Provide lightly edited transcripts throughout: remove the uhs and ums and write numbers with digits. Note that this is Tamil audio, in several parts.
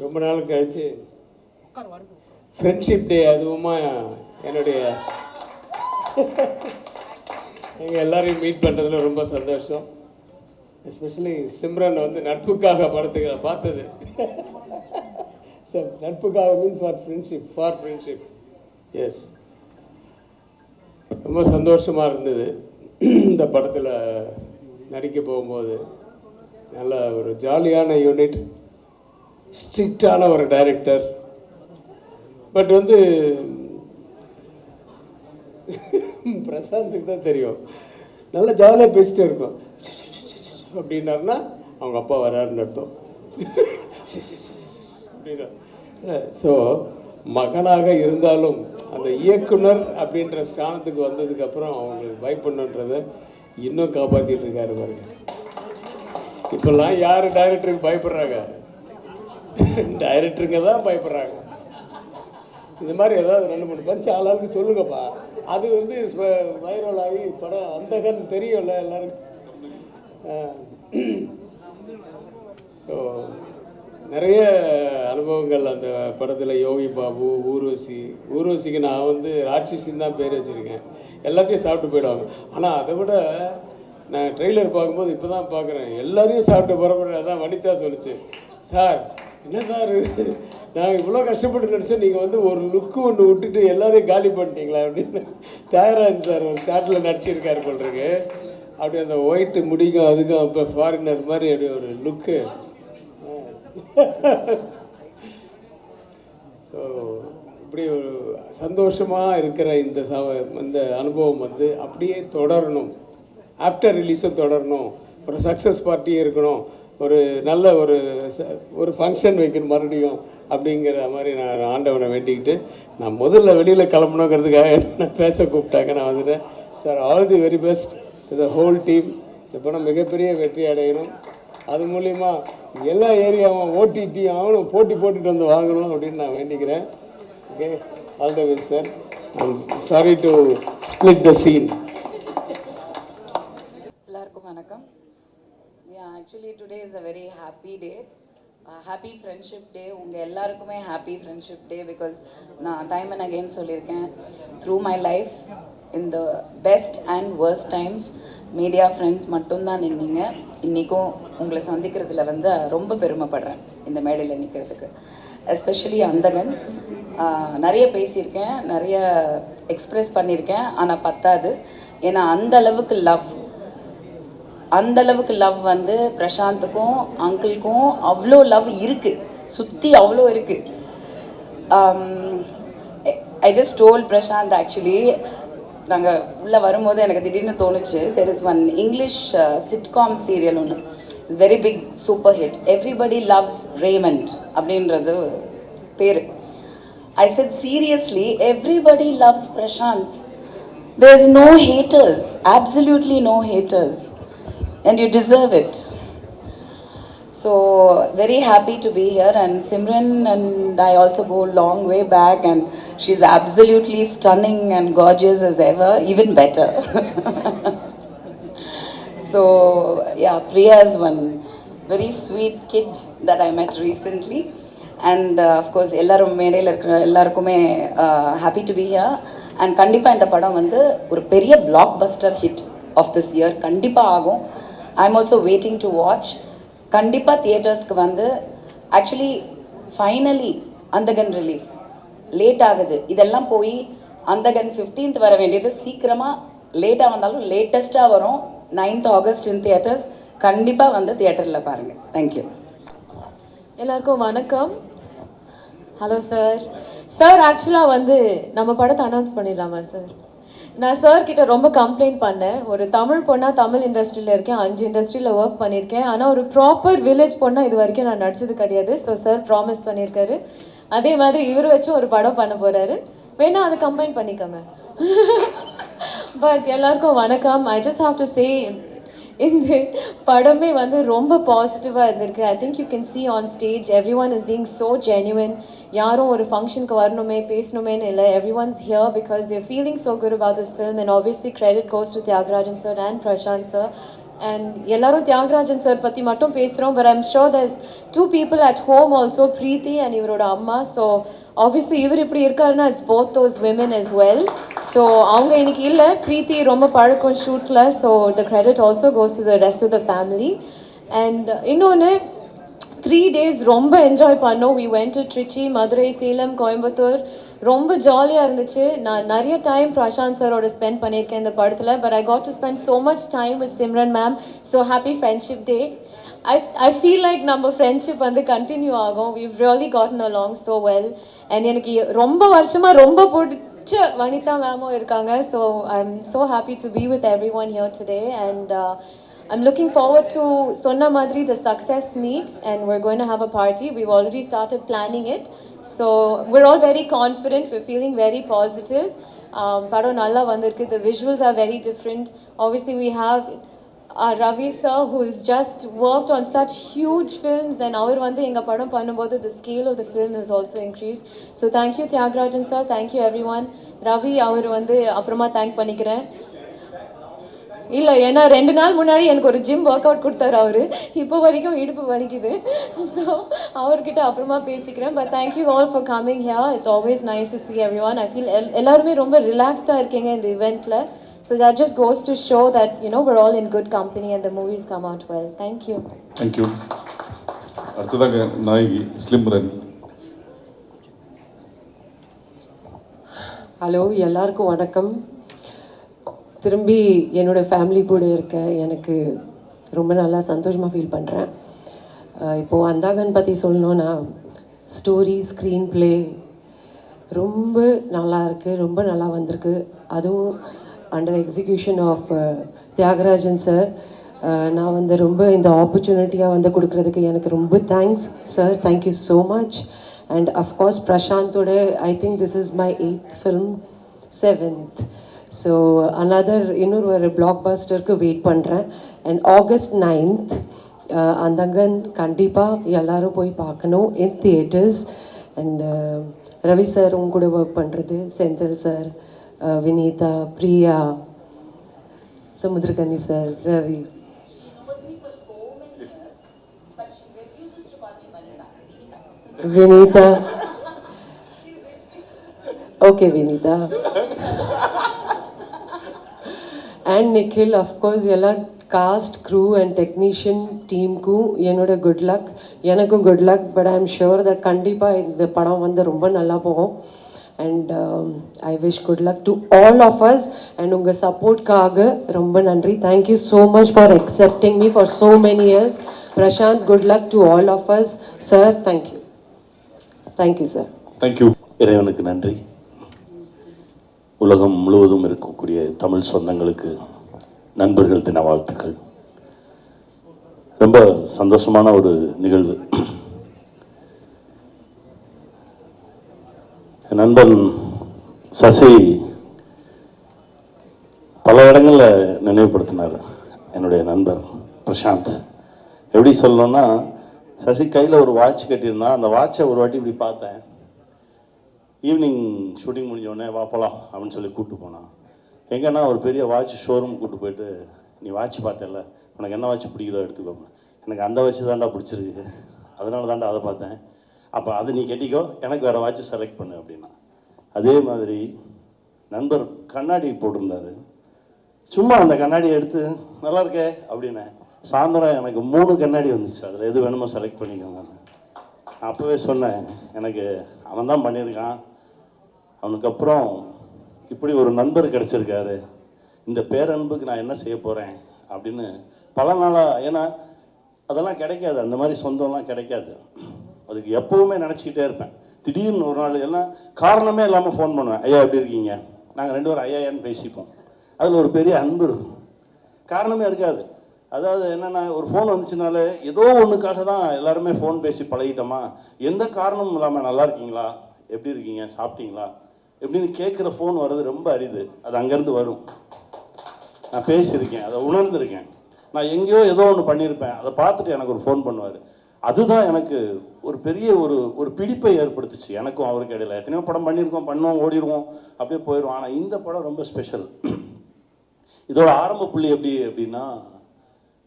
ரொம்ப நாள் கழிச்சு ஃப்ரெண்ட்ஷிப் டே அதுவுமா என்னுடைய எங்கள் எல்லாரையும் மீட் பண்ணுறதுல ரொம்ப சந்தோஷம். எஸ்பெஷலி சிம்ரன் வந்து நட்புக்காக படத்துக்கு நான் பார்த்தது. Sir Natpukkaga means for friendship yes, ரொம்ப சந்தோஷமாக இருந்தது. இந்த படத்தில் நடிக்க போகும்போது நல்ல ஒரு ஜாலியான யூனிட், ஸ்ட்ரிக்டான ஒரு டைரக்டர். பட் வந்து பிரசாந்துக்கு தான் தெரியும், நல்லா ஜாலியாக பேசிட்டே இருக்கும். அப்படின்னாருன்னா அவங்க அப்பா வராருன்னு அர்த்தம். அப்படின்னா ஸோ மகனாக இருந்தாலும் அந்த இயக்குனர் அப்படின்ற ஸ்தானத்துக்கு வந்ததுக்கப்புறம் அவங்களுக்கு பயப்படணுன்றதை இன்னும் காப்பாற்றிட்டு இருக்காரு பாருங்க. இப்போல்லாம் யார் டைரக்டருக்கு பயப்படுறாங்க? டைரக்டருங்க தான் பயப்படுறாங்க. இந்த மாதிரி ஏதாவது 2-3 பஞ்சு ஆளாளுக்கு சொல்லுங்கப்பா. அது வந்து வைரல் ஆகி படம் அந்தகன் தெரியும்ல எல்லாருக்கும். ஸோ நிறைய அனுபவங்கள் அந்த படத்தில். யோகி பாபு, ஊர்வசிக்கு நான் வந்து ராட்சசின்னு தான் பேர் வச்சுருக்கேன். எல்லாத்தையும் சாப்பிட்டு போயிடுவாங்க. ஆனால் அதை விட நான் ட்ரெய்லர் பார்க்கும்போது இப்போ தான் பார்க்குறேன், எல்லாரையும் சாப்பிட்டு பரபர. அதான் வனிதா சொல்லிச்சு, சார் என்ன சார் நாங்கள் இவ்வளோ கஷ்டப்பட்டு நடித்தோம், நீங்கள் வந்து ஒரு லுக்கு ஒன்று விட்டுட்டு எல்லாரையும் காலி பண்ணிட்டீங்களா அப்படின்னு. தியாகராஜன் சார் ஒரு ஷார்ட்டில் நடிச்சிருக்காரு போல்ருக்கு. அப்படி அந்த ஒயிட்டு முடிக்கும் அதுக்கும் இப்போ ஃபாரினர் மாதிரி அப்படி ஒரு லுக்கு. ஸோ இப்படி ஒரு சந்தோஷமாக இருக்கிற இந்த அனுபவம் வந்து அப்படியே தொடரணும். ஆஃப்டர் ரிலீஸும் தொடரணும். ஒரு சக்ஸஸ் பார்ட்டியும் இருக்கணும். ஒரு நல்ல ஒரு ஃபங்க்ஷன் வைக்கணும் மறுபடியும் அப்படிங்கிற மாதிரி நான் ஆண்டவனை வேண்டிக்கிட்டு, நான் முதல்ல வெளியில் கிளம்பணுங்கிறதுக்காக என்ன பேச கூப்பிட்டாங்க. நான் வந்துட்டேன். Sir, all the very best to the whole team. இந்த படம் மிகப்பெரிய வெற்றி அடையணும். அது மூலிமா எல்லா ஏரியாவும் ஓடிடி அவனும் போட்டுட்டு வந்து வாங்கணும் அப்படின்னு நான் வேண்டிக்கிறேன். Okay, all the best sir. I'm sorry to split the scene. எல்லாருக்கும் வணக்கம். Actually today is a very happy day, happy friendship day. உங்கள் எல்லாருக்குமே ஹாப்பி ஃப்ரெண்ட்ஷிப் டே. பிகாஸ் நான் டைம் அண்ட் அகெயின் சொல்லியிருக்கேன், through my life in the best and worst times media friends மட்டும்தான் நின்னீங்க. இன்றைக்கும் உங்களை சந்திக்கிறதுல வந்து ரொம்ப பெருமைப்படுறேன் இந்த மேடையில் நிற்கிறதுக்கு. எஸ்பெஷலி அந்தகன் நிறைய பேசியிருக்கேன், நிறைய எக்ஸ்ப்ரெஸ் பண்ணியிருக்கேன். ஆனால் பத்தாது. ஏன்னா அந்த அளவுக்கு லவ் வந்து பிரசாந்துக்கும் அங்கிளுக்கும் அவ்வளோ லவ் இருக்குது, சுற்றி அவ்வளோ இருக்குது. I just told Prashanth, actually நாங்கள் உள்ளே வரும்போது எனக்கு திடீர்னு தோணுச்சு, there is one English sitcom serial ஒன்று, it's very big super hit, everybody loves Raymond அப்படின்றது பேர். I said seriously, everybody loves Prashanth. There is no haters, absolutely no haters, and you deserve it. So very happy to be here. And Simran and I also go long way back, and she's absolutely stunning and gorgeous as ever, even better. So yeah, Priya is one very sweet kid that I met recently. And of course எல்லாரும் மேடையில் இருக்கிற எல்லாருக்குமே happy to be here. And கண்டிப்பாக இந்த படம் வந்து ஒரு பெரிய blockbuster hit of this year கண்டிப்பாக ஆகும். I am also waiting to watch. கண்டிப்பாக தியேட்டர்ஸ்க்கு வந்து actually finally Andhagan release late ஆகுது. இதெல்லாம் போய் அந்தகன் 15th வர வேண்டியது சீக்கிரமாக லேட்டாக வந்தாலும் லேட்டஸ்ட்டாக வரும். 9th August in theatres. கண்டிப்பாக வந்து தியேட்டரில் பாருங்கள். தேங்க்யூ. எல்லாருக்கும் வணக்கம். Hello sir. சார், ஆக்சுவலாக வந்து நம்ம படத்தை அனௌன்ஸ் பண்ணிடலாமா சார்? நான் சார் கிட்ட ரொம்ப கம்ப்ளைண்ட் பண்ணேன். ஒரு தமிழ் பொண்ணாக தமிழ் இண்டஸ்ட்ரியில் இருக்கேன், 5 இண்டஸ்ட்ரியில் ஒர்க் பண்ணியிருக்கேன். ஆனால் ஒரு ப்ராப்பர் வில்லேஜ் பொண்ணாக இது வரைக்கும் நான் நடிச்சது கிடையாது. ஸோ சார் ப்ராமிஸ் பண்ணியிருக்காரு. அதே மாதிரி இவர் வச்சு ஒரு படம் பண்ண போகிறாரு. வேணா அதை கம்பைன் பண்ணிக்கோங்க. பட் எல்லாருக்கும் வணக்கம். I just have to say, இந்த படமே வந்து ரொம்ப பாசிட்டிவாக இருந்திருக்கு. I think you can see on stage every one is being so genuine. யாரும் ஒரு ஃபங்க்ஷனுக்கு வரணுமே பேசணுமேன்னு இல்லை. Every one's here because there feeling so good about this film. And obviously credit goes to Thiagarajan sir and Prashanth sir. And எல்லாரும் தியாகராஜன் சார் பற்றி மட்டும் பேசுகிறோம், but I'm sure there's 2 people at home also, Preethi and இவரோட அம்மா. ஸோ ஆப்வியஸ்லி இவர் இப்படி இருக்காருன்னா it's both those women as well. So அவங்க இன்னைக்கு இல்லை, பிரீத்தி ரொம்ப பழக்கம் ஷூட்டில், so the credit also goes to the rest of the family. And இன்னொன்று 3 days ரொம்ப என்ஜாய் பண்ணோம். we went to Trichy, Madurai, Salem, Coimbatore. ரொம்ப ஜாலியாக இருந்துச்சு. நான் நிறைய டைம் பிரசாந்த் சாரோட ஸ்பெண்ட் பண்ணியிருக்கேன் இந்த படத்தில், but I got to spend so much time with Simran ma'am. So happy friendship day. I feel like நம்ம ஃப்ரெண்ட்ஷிப் வந்து கண்டினியூ ஆகும். we've really gotten along so well. And எனக்கு ரொம்ப வருஷமாக ரொம்ப பிடிச்ச வனிதா மேமும் இருக்காங்க. So I am so happy to be with every one here today. And I'm looking forward to Sonna Madri, the success meet, and we're going to have a party. We've already started planning it. So we're all very confident. We're feeling very positive. Padam nalla vandirukku. The visuals are very different. Obviously, we have Ravi sir, who's just worked on such huge films, and our vandu enga padam pannumbodhu the scale of the film has also increased. So thank you Tyagarajan sir, thank you everyone. Ravi அவர் வந்து அப்புறமா தேங்க் பண்ணிக்கிறேன். இல்லை, ஏன்னா 2 நாள் முன்னாடி எனக்கு ஒரு ஜிம் ஒர்க் அவுட் கொடுத்தாரு அவரு. இப்போ வரைக்கும் இடுப்பு வலிக்குது. ஸோ அவர்கிட்ட அப்புறமா பேசிக்கிறேன். But thank you all for coming here. It's always nice to see everyone. I feel எல்லாருமே ரொம்ப ரிலாக்ஸ்டாக இருக்கீங்க இந்த இவெண்ட்டில். So that just goes to show that we're all in good company and the movies come out well. Thank you. Thank you. அடுத்ததாக நாயகி ஸ்லிம்ரன். ஹலோ, எல்லாருக்கும் வணக்கம். திரும்பி என்னோடய ஃபேமிலி கூட இருக்க எனக்கு ரொம்ப நல்லா சந்தோஷமாக ஃபீல் பண்ணுறேன். இப்போது அந்தாகன் பற்றி சொல்லணுன்னா ஸ்டோரி, ஸ்க்ரீன் ப்ளே ரொம்ப நல்லா இருக்குது, ரொம்ப நல்லா வந்திருக்கு. அதுவும் under execution of Thiagarajan sir. நான் வந்து ரொம்ப இந்த ஆப்பர்ச்சுனிட்டியாக வந்து கொடுக்குறதுக்கு எனக்கு ரொம்ப thanks sir. Thank you so much. And of course பிரசாந்தோட I think this is my 8th film, 7th. So another இன்னொரு ஒரு பிளாக் பஸ்டருக்கு வெயிட் பண்ணுறேன். அண்ட் August 9th அந்தங்கன் கண்டிப்பாக எல்லோரும் போய் பார்க்கணும் in theatres. And Ravi sir உங்க கூட ஒர்க் பண்ணுறது, Senthil sir, Vineetha, Priya, Samuthirakani sir, Ravi. Vineetha, okay Vineetha. And Nikhil, of course எல்லா காஸ்ட், க்ரூ அண்ட் டெக்னீஷியன் டீமுக்கும் என்னோட குட் லக். எனக்கும் good luck. But I am sure that கண்டிப்பாக இந்த படம் வந்து ரொம்ப நல்லா போகும். And I wish good luck to all of us. And உங்கள் சப்போர்ட்காக ரொம்ப நன்றி. Thank you so much for accepting me for so many years. Prashanth, good luck to all of us. Sir, thank you. Thank you sir. Thank you. இறைவனுக்கு நன்றி. உலகம் முழுவதும் இருக்கக்கூடிய தமிழ் சொந்தங்களுக்கு நண்பர்கள் தின வாழ்த்துக்கள். ரொம்ப சந்தோஷமான ஒரு நிகழ்வு. என் நண்பன் சசி பல இடங்களில் நினைவுபடுத்தினார். என்னுடைய நண்பர் பிரசாந்த் எப்படி சொல்லணும்னா, சசி கையில் ஒரு வாட்ச் கட்டியிருந்தான். அந்த வாட்சை ஒரு வாட்டி இப்படி பார்த்தேன். ஈவினிங் ஷூட்டிங் முடிஞ்சோடனே வா போகலாம் அப்படின்னு சொல்லி கூப்பிட்டு போனான். எங்கன்னா ஒரு பெரிய வாட்ச் ஷோரூம் கூப்பிட்டு போயிட்டு, நீ வாட்ச் பார்த்தல, உனக்கு என்ன வாட்ச் பிடிக்குதோ எடுத்துக்கோங்க. எனக்கு அந்த வாட்ச் தாண்டா பிடிச்சிருக்கு, அதனால தாண்டா அதை பார்த்தேன். அப்போ அதை நீ கட்டிக்கோ, எனக்கு வேறு வாட்ச் செலக்ட் பண்ணு அப்படின்னா. அதே மாதிரி நண்பர் கண்ணாடி போட்டிருந்தார். சும்மா அந்த கண்ணாடியை எடுத்து நல்லா இருக்கே அப்படின்னேன். சாயந்தரம் எனக்கு 3 கண்ணாடி வந்துச்சு. அதில் எது வேணுமோ செலக்ட் பண்ணிக்கோங்க. நான் அப்போவே சொன்னேன், எனக்கு அவன் தான் பண்ணியிருக்கான், அவனுக்கு அப்புறம் இப்படி ஒரு நண்பர் கிடச்சிருக்காரு, இந்த பேரன்புக்கு நான் என்ன செய்ய போகிறேன் அப்படின்னு பல நாளாக. ஏன்னா அதெல்லாம் கிடைக்காது, அந்த மாதிரி சொந்தம்லாம் கிடைக்காது. அதுக்கு எப்போவுமே நினச்சிக்கிட்டே இருப்பேன். திடீர்னு ஒரு நாள் எல்லாம் காரணமே இல்லாமல் ஃபோன் பண்ணுவேன். ஐயா எப்படி இருக்கீங்க, நாங்கள் 2 பேரும் ஐயான்னு பேசிப்போம். அதில் ஒரு பெரிய அன்பு இருக்கும், காரணமே இருக்காது. அதாவது என்னென்னா, ஒரு ஃபோன் வந்துச்சுனாலே ஏதோ ஒன்றுக்காக தான் எல்லாருமே ஃபோன் பேசி பழகிட்டோமா. எந்த காரணமும் இல்லாமல் நல்லா இருக்கீங்களா, எப்படி இருக்கீங்க, சாப்பிட்டீங்களா எப்படின்னு கேட்குற ஃபோன் வர்றது ரொம்ப அரிது. அது அங்கேருந்து வரும். நான் பேசியிருக்கேன், அதை உணர்ந்திருக்கேன். நான் எங்கேயோ ஏதோ ஒன்று பண்ணியிருப்பேன், அதை பார்த்துட்டு எனக்கு ஒரு ஃபோன் பண்ணுவார். அதுதான் எனக்கு ஒரு பெரிய ஒரு பிடிப்பை ஏற்படுத்துச்சு. எனக்கும் அவருக்கு இடையில எத்தனையோ படம் பண்ணியிருக்கோம், பண்ணுவோம், ஓடிடுவோம், அப்படியே போயிடுவோம். ஆனால் இந்த படம் ரொம்ப ஸ்பெஷல். இதோட ஆரம்ப புள்ளி எப்படி அப்படின்னா,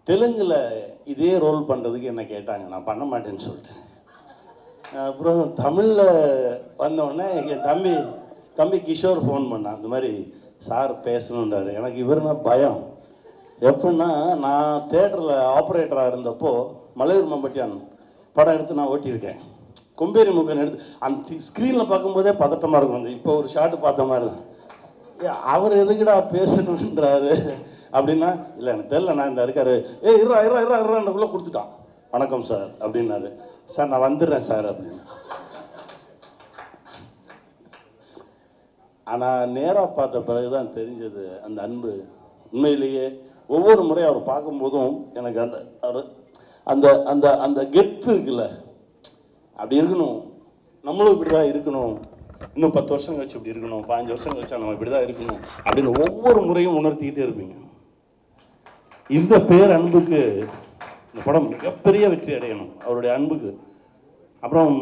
தெலுங்கில் இதே ரோல் பண்ணுறதுக்கு என்ன கேட்டாங்க, நான் பண்ண மாட்டேன்னு சொல்லிட்டேன். அப்புறம் தமிழில் வந்தோடனே என் தம்பி கிஷோர் ஃபோன் பண்ணான், இந்த மாதிரி சார் பேசணுன்றாரு. எனக்கு இவருனா பயம். எப்படின்னா, நான் தேட்டரில் ஆப்ரேட்டராக இருந்தப்போ மலையூர் மம்பட்டியான் படம் எடுத்து நான் ஓட்டியிருக்கேன். கொம்பேரி முக்கன் எடுத்து அந்த ஸ்க்ரீனில் பார்க்கும்போதே பதட்டமாக இருக்கும். இப்போ ஒரு ஷாட்டு பார்த்த மாதிரி தான். அவர் எதுக்குடா பேசணுன்றாரு அப்படின்னா, இல்லை எனக்கு தெரியல, நான் இந்த இருக்காரு, இருறாண்டுக்குள்ளே கொடுத்துட்டான். வணக்கம் சார் அப்படின்னாரு. சார் நான் வந்துடுறேன் சார் அப்படின்னு. ஆனால் நேராக பார்த்த பிறகு தான் தெரிஞ்சது அந்த அன்பு. உண்மையிலேயே ஒவ்வொரு முறை அவர் பார்க்கும்போதும் எனக்கு அந்த அந்த அந்த அந்த கெத்து இருக்குல்ல, அப்படி இருக்கணும், நம்மளும் இப்படி தான் இருக்கணும், இன்னும் 10 வருஷம் கழிச்சு இப்படி இருக்கணும், 15 வருஷம் கழிச்சா நம்ம இப்படி தான் இருக்கணும் அப்படின்னு ஒவ்வொரு முறையும் உணர்த்திக்கிட்டே இருப்பீங்க. இந்த பேர் அன்புக்கு இந்த படம் மிகப்பெரிய வெற்றி அடையணும், அவருடைய அன்புக்கு. அப்புறம்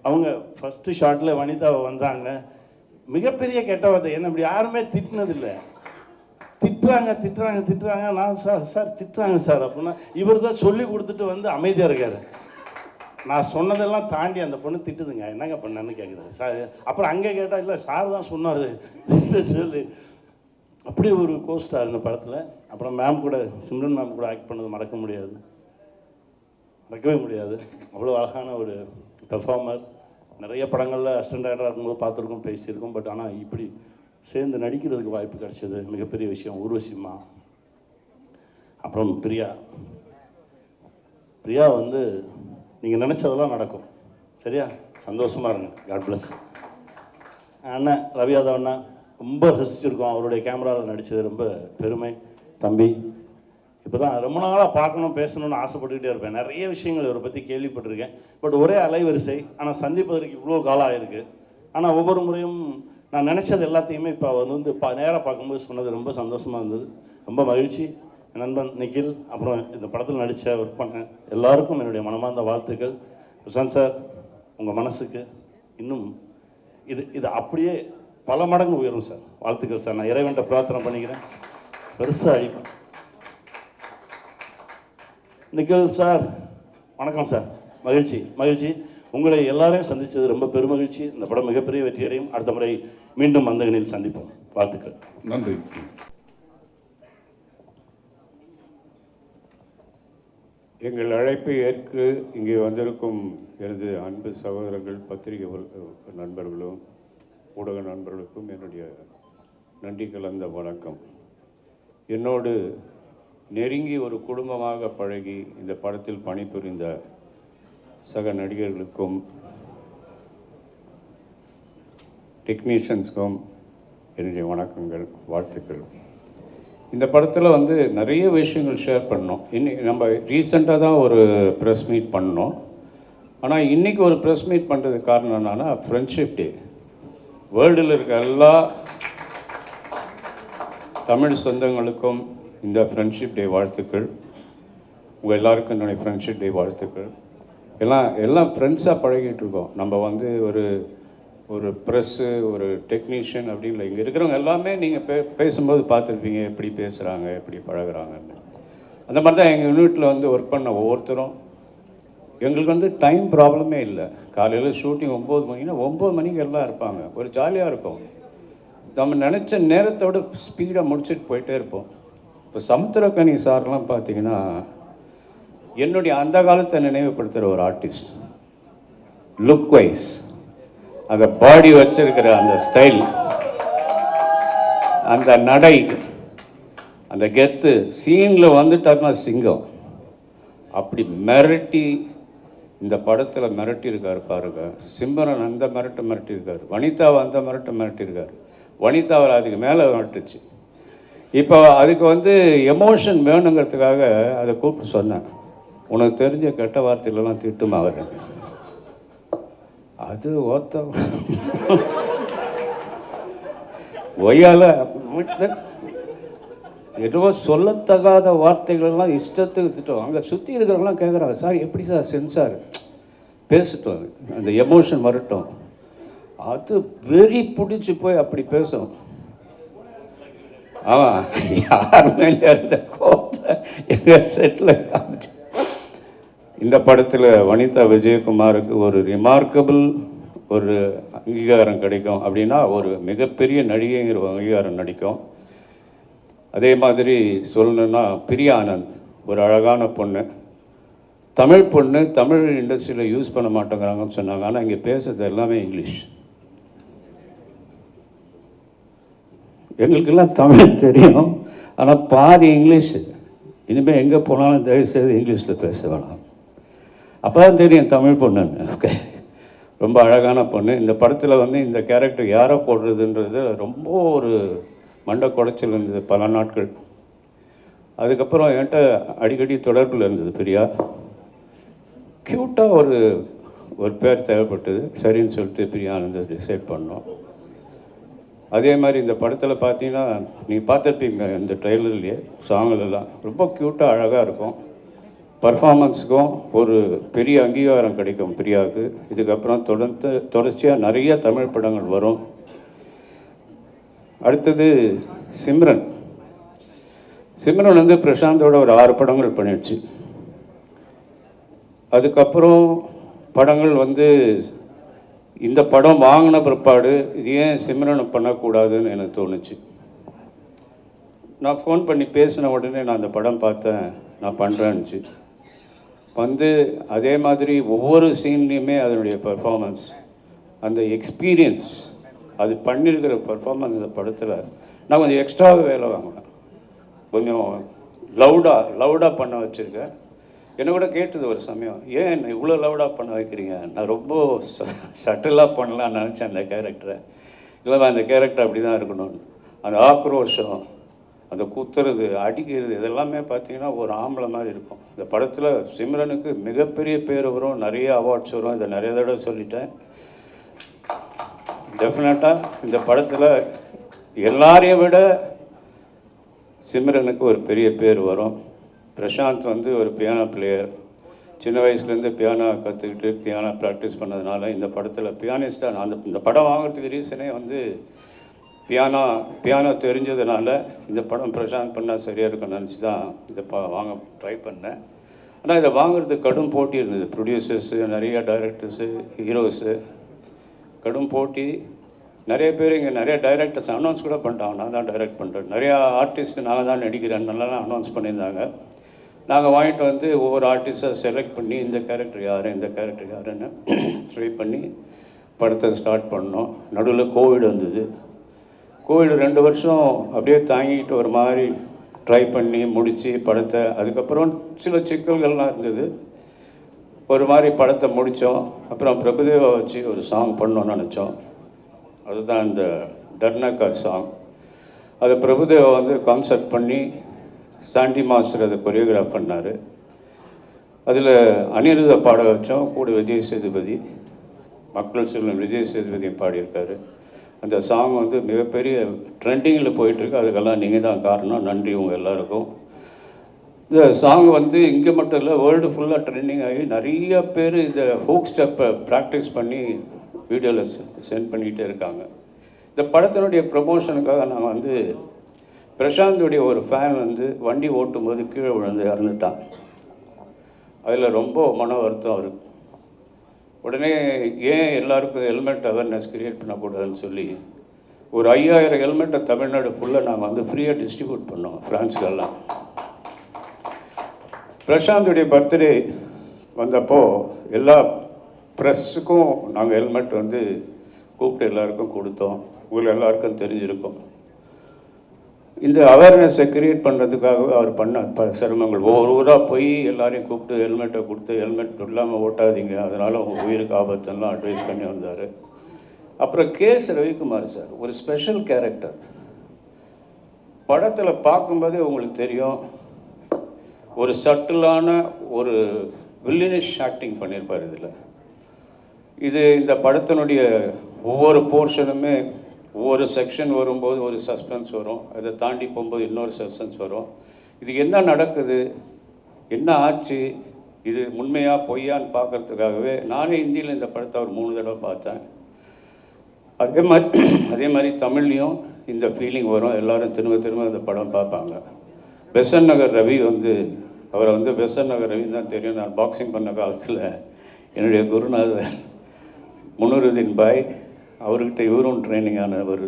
அவங்க ஃபஸ்ட்டு ஷாட்டில் வனிதா வந்தாங்க, மிகப்பெரிய கெட்ட வார்த்தை, என்ன இப்படி யாருமே திட்டினதில்லை. திட்டுறாங்க. நான் சார் திட்டுறாங்க சார் அப்படின்னா, இவர் தான் சொல்லி கொடுத்துட்டு வந்து அமைதியாக இருக்காரு. நான் சொன்னதெல்லாம் தாண்டி அந்த பொண்ணு திட்டுதுங்க, என்னங்க பண்ணேன்னு கேட்குறாரு சார். அப்புறம் அங்கே கேட்டால், இல்லை சார் தான் சொன்னார் சொல்லி. அப்படி ஒரு கோஸ்டார் இந்த படத்தில். அப்புறம் மேம் கூட, சிம்ரன் மேம் கூட ஆக்ட் பண்ணது மறக்கவே முடியாது. அவ்வளோ அழகான ஒரு பெர்ஃபார்மர். நிறைய படங்களில் அசிஸ்டன்ட் டைரக்டராக இருக்கும்போது பார்த்துருக்கோம், பேசியிருக்கோம். பட் ஆனால் இப்படி சேர்ந்து நடிக்கிறதுக்கு வாய்ப்பு கிடைச்சது மிகப்பெரிய விஷயம். ஊர்வசிமா, அப்புறம் பிரியா வந்து நீங்கள் நினச்சதெல்லாம் நடக்கும். சரியா? சந்தோஷமாக இருங்க. God bless. அண்ணன் ரவி யாதவ் அண்ணா ரொம்ப ரசிச்சிருக்கோம், அவருடைய கேமராவில் நடித்தது ரொம்ப பெருமை. தம்பி இப்போ தான் ரொம்ப நாளாக பார்க்கணும் பேசணும்னு ஆசைப்பட்டுக்கிட்டே இருப்பேன். நிறைய விஷயங்கள் இவரை பற்றி கேள்விப்பட்டிருக்கேன். பட் ஒரே அலைவரிசை, ஆனால் சந்திப்பதற்கு இவ்வளோ காலம் ஆகிருக்கு. ஆனால் ஒவ்வொரு முறையும் நான் நினச்சது எல்லாத்தையுமே இப்போ அவர் வந்து நேராக பார்க்கும்போது சொன்னது ரொம்ப சந்தோஷமாக இருந்தது. ரொம்ப மகிழ்ச்சி. என் நண்பன் நிகில், அப்புறம் இந்த படத்தில் நடித்த ஒர்க் பண்ண எல்லாருக்கும் என்னுடைய மனமார்ந்த வாழ்த்துக்கள். பிரசாந்த் சார், உங்கள் மனசுக்கு இன்னும் இது அப்படியே பல மடங்கு உயரும் சார். வாழ்த்துக்கள் சார். நான் இறைவன்ட்ட பிரார்த்தனை பண்ணிக்கிறேன், பெருசாக அழிப்பேன். நிக்கில் சார், வணக்கம் சார். மகிழ்ச்சி. உங்களை எல்லாரையும் சந்தித்தது ரொம்ப பெருமகிழ்ச்சி. இந்த படம் மிகப்பெரிய வெற்றியடையும். அடுத்த முறை மீண்டும் மந்தகனில் சந்திப்போம். வாழ்த்துக்கள். நன்றி. எங்கள் அழைப்பை ஏற்று இங்கே வந்திருக்கும் எனது அன்பு சகோதரர்கள், பத்திரிகை நண்பர்களும் ஊடக நண்பர்களுக்கும் என்னுடைய நன்றி கலந்த வணக்கம். என்னோடு நெருங்கி ஒரு குடும்பமாக பழகி இந்த படத்தில் பணிபுரிந்த சக நடிகர்களுக்கும் டெக்னீஷியன்ஸ்க்கும் என்னுடைய வணக்கங்கள், வாழ்த்துக்கள். இந்த படத்தில் வந்து நிறைய விஷயங்கள் ஷேர் பண்ணோம். நம்ம ரீசெண்டாக தான் ஒரு ப்ரெஸ் மீட் பண்ணோம். ஆனால் இன்றைக்கி ஒரு ப்ரெஸ் மீட் பண்ணுறதுக்கு காரணம் என்னன்னா, ஃப்ரெண்ட்ஷிப் டே. வேர்ல்டில் இருக்க எல்லா தமிழ் சொந்தங்களுக்கும் இந்த ஃப்ரெண்ட்ஷிப் டே வாழ்த்துக்கள். உங்கள் எல்லாருக்கும் என்னுடைய ஃப்ரெண்ட்ஷிப் டே வாழ்த்துக்கள். எல்லாம் ஃப்ரெண்ட்ஸாக பழகிட்டு இருக்கோம். நம்ம வந்து ஒரு ப்ரெஸ்ஸு, ஒரு டெக்னீஷியன் அப்படின்னு இல்லை. இங்கே இருக்கிறவங்க எல்லாமே நீங்கள் பேசும்போது பார்த்துருப்பீங்க, எப்படி பேசுகிறாங்க, எப்படி பழகுறாங்கன்னு. அந்த மாதிரி தான் எங்கள் யூனிட்டில் வந்து ஒர்க் பண்ண ஒவ்வொருத்தரும். எங்களுக்கு வந்து டைம் ப்ராப்ளமே இல்லை. காலையில் ஷூட்டிங் 9 மணின்னா 9 மணிக்கு எல்லாம் இருப்பாங்க. ஒரு ஜாலியாக இருக்கும். நம்ம நினச்ச நேரத்தோட ஸ்பீடாக முடிச்சுட்டு போயிட்டே இருப்போம். இப்போ சமுத்திரக்கனி சார்லாம் பார்த்தீங்கன்னா என்னுடைய அந்த காலத்தை நினைவுபடுத்துகிற ஒரு ஆர்டிஸ்ட். லுக் வைஸ், அந்த பாடி வச்சிருக்கிற அந்த ஸ்டைல், அந்த நடை, அந்த கெத்து, சீனில் வந்துட்டாருன்னா சிங்கம். அப்படி இந்த படத்தில் மிரட்டியிருக்காரு பாருங்க. சிம்ரன் அந்த மிரட்டியிருக்காரு. வனிதாவை அந்த மிரட்டியிருக்காரு. வனிதாவை அதுக்கு மேலே மிரட்டுச்சு. இப்போ அதுக்கு வந்து எமோஷன் வேணுங்கிறதுக்காக அதை கூப்பிட்டு சொன்னேன், உனக்கு தெரிஞ்ச கெட்ட வார்த்தைகளெல்லாம் திட்டுமாவது. அது ஒய்யால ஏதோ சொல்லத்தகாத வார்த்தைகளெல்லாம் இஷ்டத்துக்கு திட்டம். அங்கே சுற்றி இருக்கிறவங்களாம் கேட்குறாங்க, சார் எப்படி சார் சென்சார் பேசிட்டோம், அந்த எமோஷன் வரட்டும். அது வெறி பிடிச்சி போய் அப்படி பேசும். ஆமாம், யார் மேலே இருந்த கோபத்தை எங்கள் செட்டில் காமிச்சு. இந்த படத்தில் வனிதா விஜயகுமாருக்கு ஒரு ரிமார்க்கபிள் ஒரு அங்கீகாரம் கிடைக்கும் அப்படின்னா ஒரு மிகப்பெரிய நடிகைங்கிற அங்கீகாரம் நடிக்கும். அதே மாதிரி சொல்லணுன்னா பிரியா ஆனந்த் ஒரு அழகான பொண்ணு, தமிழ் பொண்ணு, தமிழ் இண்டஸ்ட்ரியில் யூஸ் பண்ண மாட்டேங்கிறாங்கன்னு சொன்னாங்க. ஆனால் இங்கே பேசுறது எல்லாமே இங்கிலீஷ். எங்களுக்கெல்லாம் தமிழ் தெரியும், ஆனால் பாதி இங்கிலீஷ். இனிமேல் எங்கே போனாலும் தயவுசெய்து இங்கிலீஷில் பேச வேணாம், அப்போ தான் தெரியும் தமிழ் பொண்ணுன்னு. ஓகே, ரொம்ப அழகான பொண்ணு. இந்த படத்தில் வந்து இந்த கேரக்டர் யாரை போடுறதுன்றது ரொம்ப ஒரு மண்டை குடைச்சல் இருந்தது பல நாட்கள். அதுக்கப்புறம் என்கிட்ட அடிக்கடி தொடர்பில் இருந்தது பிரியா. க்யூட்டாக ஒரு பேர் தேவைப்பட்டது, சரின்னு சொல்லிட்டு பிரியா ஆனந்தை டிசைட் பண்ணோம். அதே மாதிரி இந்த படத்தில் பார்த்தீங்கன்னா நீங்கள் பார்த்துருப்பீங்க இந்த ட்ரெய்லர்லேயே, சாங்கிலெல்லாம் ரொம்ப க்யூட்டாக அழகாக இருக்கும். பர்ஃபார்மன்ஸுக்கும் ஒரு பெரிய அங்கீகாரம் கிடைக்கும் பிரியாவுக்கு. இதுக்கப்புறம் தொடர்ச்சியாக நிறைய தமிழ் படங்கள் வரும். அடுத்தது சிம்ரன். சிம்ரன் வந்து பிரசாந்தோட ஒரு 6 படங்கள் பண்ணிடுச்சு. அதுக்கப்புறம் படங்கள் வந்து இந்த படம் வாங்கின பிற்பாடு இது ஏன் சிம்ரனை பண்ணக்கூடாதுன்னு எனக்கு தோணுச்சு. நான் ஃபோன் பண்ணி பேசின உடனே நான் அந்த படம் பார்த்தேன், நான் பண்ணுறேன்னுச்சு. வந்து அதே மாதிரி ஒவ்வொரு சீன்லேயுமே அதனுடைய பர்ஃபார்மன்ஸ், அந்த எக்ஸ்பீரியன்ஸ், அது பண்ணியிருக்கிற பர்ஃபார்மன்ஸ் இந்த படத்தில் நான் கொஞ்சம் எக்ஸ்ட்ராவே வேலை வாங்கினேன். கொஞ்சம் லவுடாக பண்ண வச்சுருக்கேன். என்னை கூட கேட்டது ஒரு சமயம், ஏன் என்னை இவ்வளோ லவுடாக பண்ண வைக்கிறீங்க? நான் ரொம்ப சட்டிலாக பண்ணலான்னு நினச்சேன் அந்த கேரக்டரை. இல்லை, அந்த கேரக்டர் அப்படி தான் இருக்கணும்னு. அந்த ஆக்ரோஷம், அந்த குத்துறது, அடிக்கிறது, இதெல்லாமே பார்த்தீங்கன்னா ஒரு ஆம்பளை மாதிரி இருக்கும். இந்த படத்தில் சிம்ரனுக்கு மிகப்பெரிய பேர் வரும், நிறைய அவார்ட்ஸ் வரும். இதை நிறைய தடவை சொல்லிட்டேன். டெஃபினட்டாக இந்த படத்தில் எல்லாரையும் விட சிம்ரனுக்கு ஒரு பெரிய பேர் வரும். பிரசாந்த் வந்து ஒரு பியானோ பிளேயர், சின்ன வயசுலேருந்து பியானோ கற்றுக்கிட்டு பியானோ ப்ராக்டிஸ் பண்ணதுனால இந்த படத்தில் பியானிஸ்டாக நான் இந்த படம் வாங்குறதுக்கு ரீசனே வந்து பியானோ தெரிஞ்சதுனால இந்த படம் பிரசாந்த் பண்ணால் சரியாக இருக்குன்னு நினச்சி தான் இதை வாங்க ட்ரை பண்ணேன். ஆனால் இதை வாங்குறதுக்கு கடும் போட்டி இருந்தது. ப்ரொடியூசர்ஸு, நிறைய டைரக்டர்ஸு, ஹீரோஸு, கடும் போட்டி. நிறைய பேர் இங்கே நிறைய டைரக்டர்ஸ் அனௌன்ஸ் கூட பண்ணிட்டாங்க, நான் தான் டைரக்ட் பண்ணுறேன். நிறையா ஆர்டிஸ்ட்டு நான் தான் நடிக்கிறேன் நல்லா அனௌன்ஸ் பண்ணியிருந்தாங்க. நாங்கள் வாங்கிட்டு வந்து ஒவ்வொரு ஆர்டிஸ்ட்டாக செலக்ட் பண்ணி இந்த கேரக்டர் யார், இந்த கேரக்டர் யாருன்னு ட்ரை பண்ணி படத்தை ஸ்டார்ட் பண்ணோம். நடுவில் கோவிட் வந்தது. கோவிட் 2 வருஷம் அப்படியே தாங்கிட்டு ஒரு மாதிரி ட்ரை பண்ணி முடித்து படத்தை, அதுக்கப்புறம் சில சிக்கல்கள்லாம் இருந்தது. ஒரு மாதிரி படத்தை முடித்தோம். அப்புறம் பிரபுதேவா வச்சு ஒரு சாங் பண்ணோன்னு நினச்சோம். அதுதான் இந்த டர்னக்கா சாங். அதை பிரபுதேவா வந்து கான்செப்ட் பண்ணி சாண்டி மாஸ்டர் அதை கொரியோகிராஃப் பண்ணார். அதில் அனிருத்தை பாட வச்சோம், கூட விஜய் சேதுபதி, மக்கள் செல்வன் விஜய் சேதுபதியும் பாடியிருக்காரு. அந்த சாங் வந்து மிகப்பெரிய ட்ரெண்டிங்கில் போயிட்டுருக்கு. அதுக்கெல்லாம் நீங்கள் தான் காரணம். நன்றி உங்கள் எல்லாருக்கும். இந்த சாங் வந்து இங்கே மட்டும் இல்லை, வேர்ல்டு ஃபுல்லாக ட்ரெண்டிங் ஆகி நிறைய பேர் இந்த ஹூக் ஸ்டெப்பை ப்ராக்டிஸ் பண்ணி வீடியோவில் சென்ட் பண்ணிகிட்டே இருக்காங்க. இந்த படத்தினுடைய ப்ரமோஷனுக்காக நான் வந்து பிரசாந்துடைய ஒரு ஃபேன் வந்து வண்டி ஓட்டும்போது கீழே விழுந்து இறந்துட்டான். அதில் ரொம்ப மன வருத்தம் அவருக்கு. உடனே ஏன் எல்லாருக்கும் ஹெல்மெட் அவேர்னஸ் கிரியேட் பண்ணக்கூடாதுன்னு சொல்லி ஒரு 5000 ஹெல்மெட்டை தமிழ்நாடு ஃபுல்லாக நாங்கள் வந்து ஃப்ரீயாக டிஸ்ட்ரிபியூட் பண்ணோம் ஃப்ரான்ஸ்க்கெல்லாம். பிரசாந்துடைய பர்த்டே வந்தப்போ எல்லா ப்ரெஸ்ஸுக்கும் நாங்கள் ஹெல்மெட் வந்து கூப்பிட்டு எல்லாருக்கும் கொடுத்தோம். உங்களுக்கு எல்லாருக்கும் தெரிஞ்சிருக்கும். இந்த அவேர்னஸை கிரியேட் பண்ணுறதுக்காக அவர் பண்ண சிரமங்கள், ஒவ்வொரு ஊராக போய் எல்லாரையும் கூப்பிட்டு ஹெல்மெட்டை கொடுத்து ஹெல்மெட் இல்லாமல் ஓட்டாதீங்க, அதனால் உங்கள் உயிருக்கு ஆபத்துலாம் அட்வைஸ் பண்ணி வந்தார். அப்புறம் கேஎஸ் ரவிக்குமார் சார் ஒரு ஸ்பெஷல் கேரக்டர். படத்தில் பார்க்கும்போதே உங்களுக்கு தெரியும், ஒரு சட்டிலான ஒரு வில்லினிஷ் ஆக்டிங் பண்ணியிருப்பார் இதில். இந்த படத்தினுடைய ஒவ்வொரு போர்ஷனுமே ஒவ்வொரு செக்ஷன் வரும்போது ஒரு சஸ்பென்ஸ் வரும், அதை தாண்டி போகும்போது இன்னொரு சஸ்பென்ஸ் வரும். இது என்ன நடக்குது, என்ன ஆச்சு, இது உண்மையாக பொய்யான்னு பார்க்குறதுக்காகவே நானே இந்தியில் இந்த படத்தை ஒரு 3 தடவை பார்த்தேன். அதே மாதிரி தமிழ்லேயும் இந்த ஃபீலிங் வரும். எல்லோரும் திரும்ப திரும்ப இந்த படம் பார்ப்பாங்க. பெசன் நகர் ரவி வந்து அவரை வந்து பெசன் நகர் ரவி தான் தெரியும். நான் பாக்ஸிங் பண்ண காலத்தில் என்னுடைய குருநாதர் முனுருதீன் பாய், அவர்கிட்ட இவரும் ட்ரைனிங் ஆனவர்.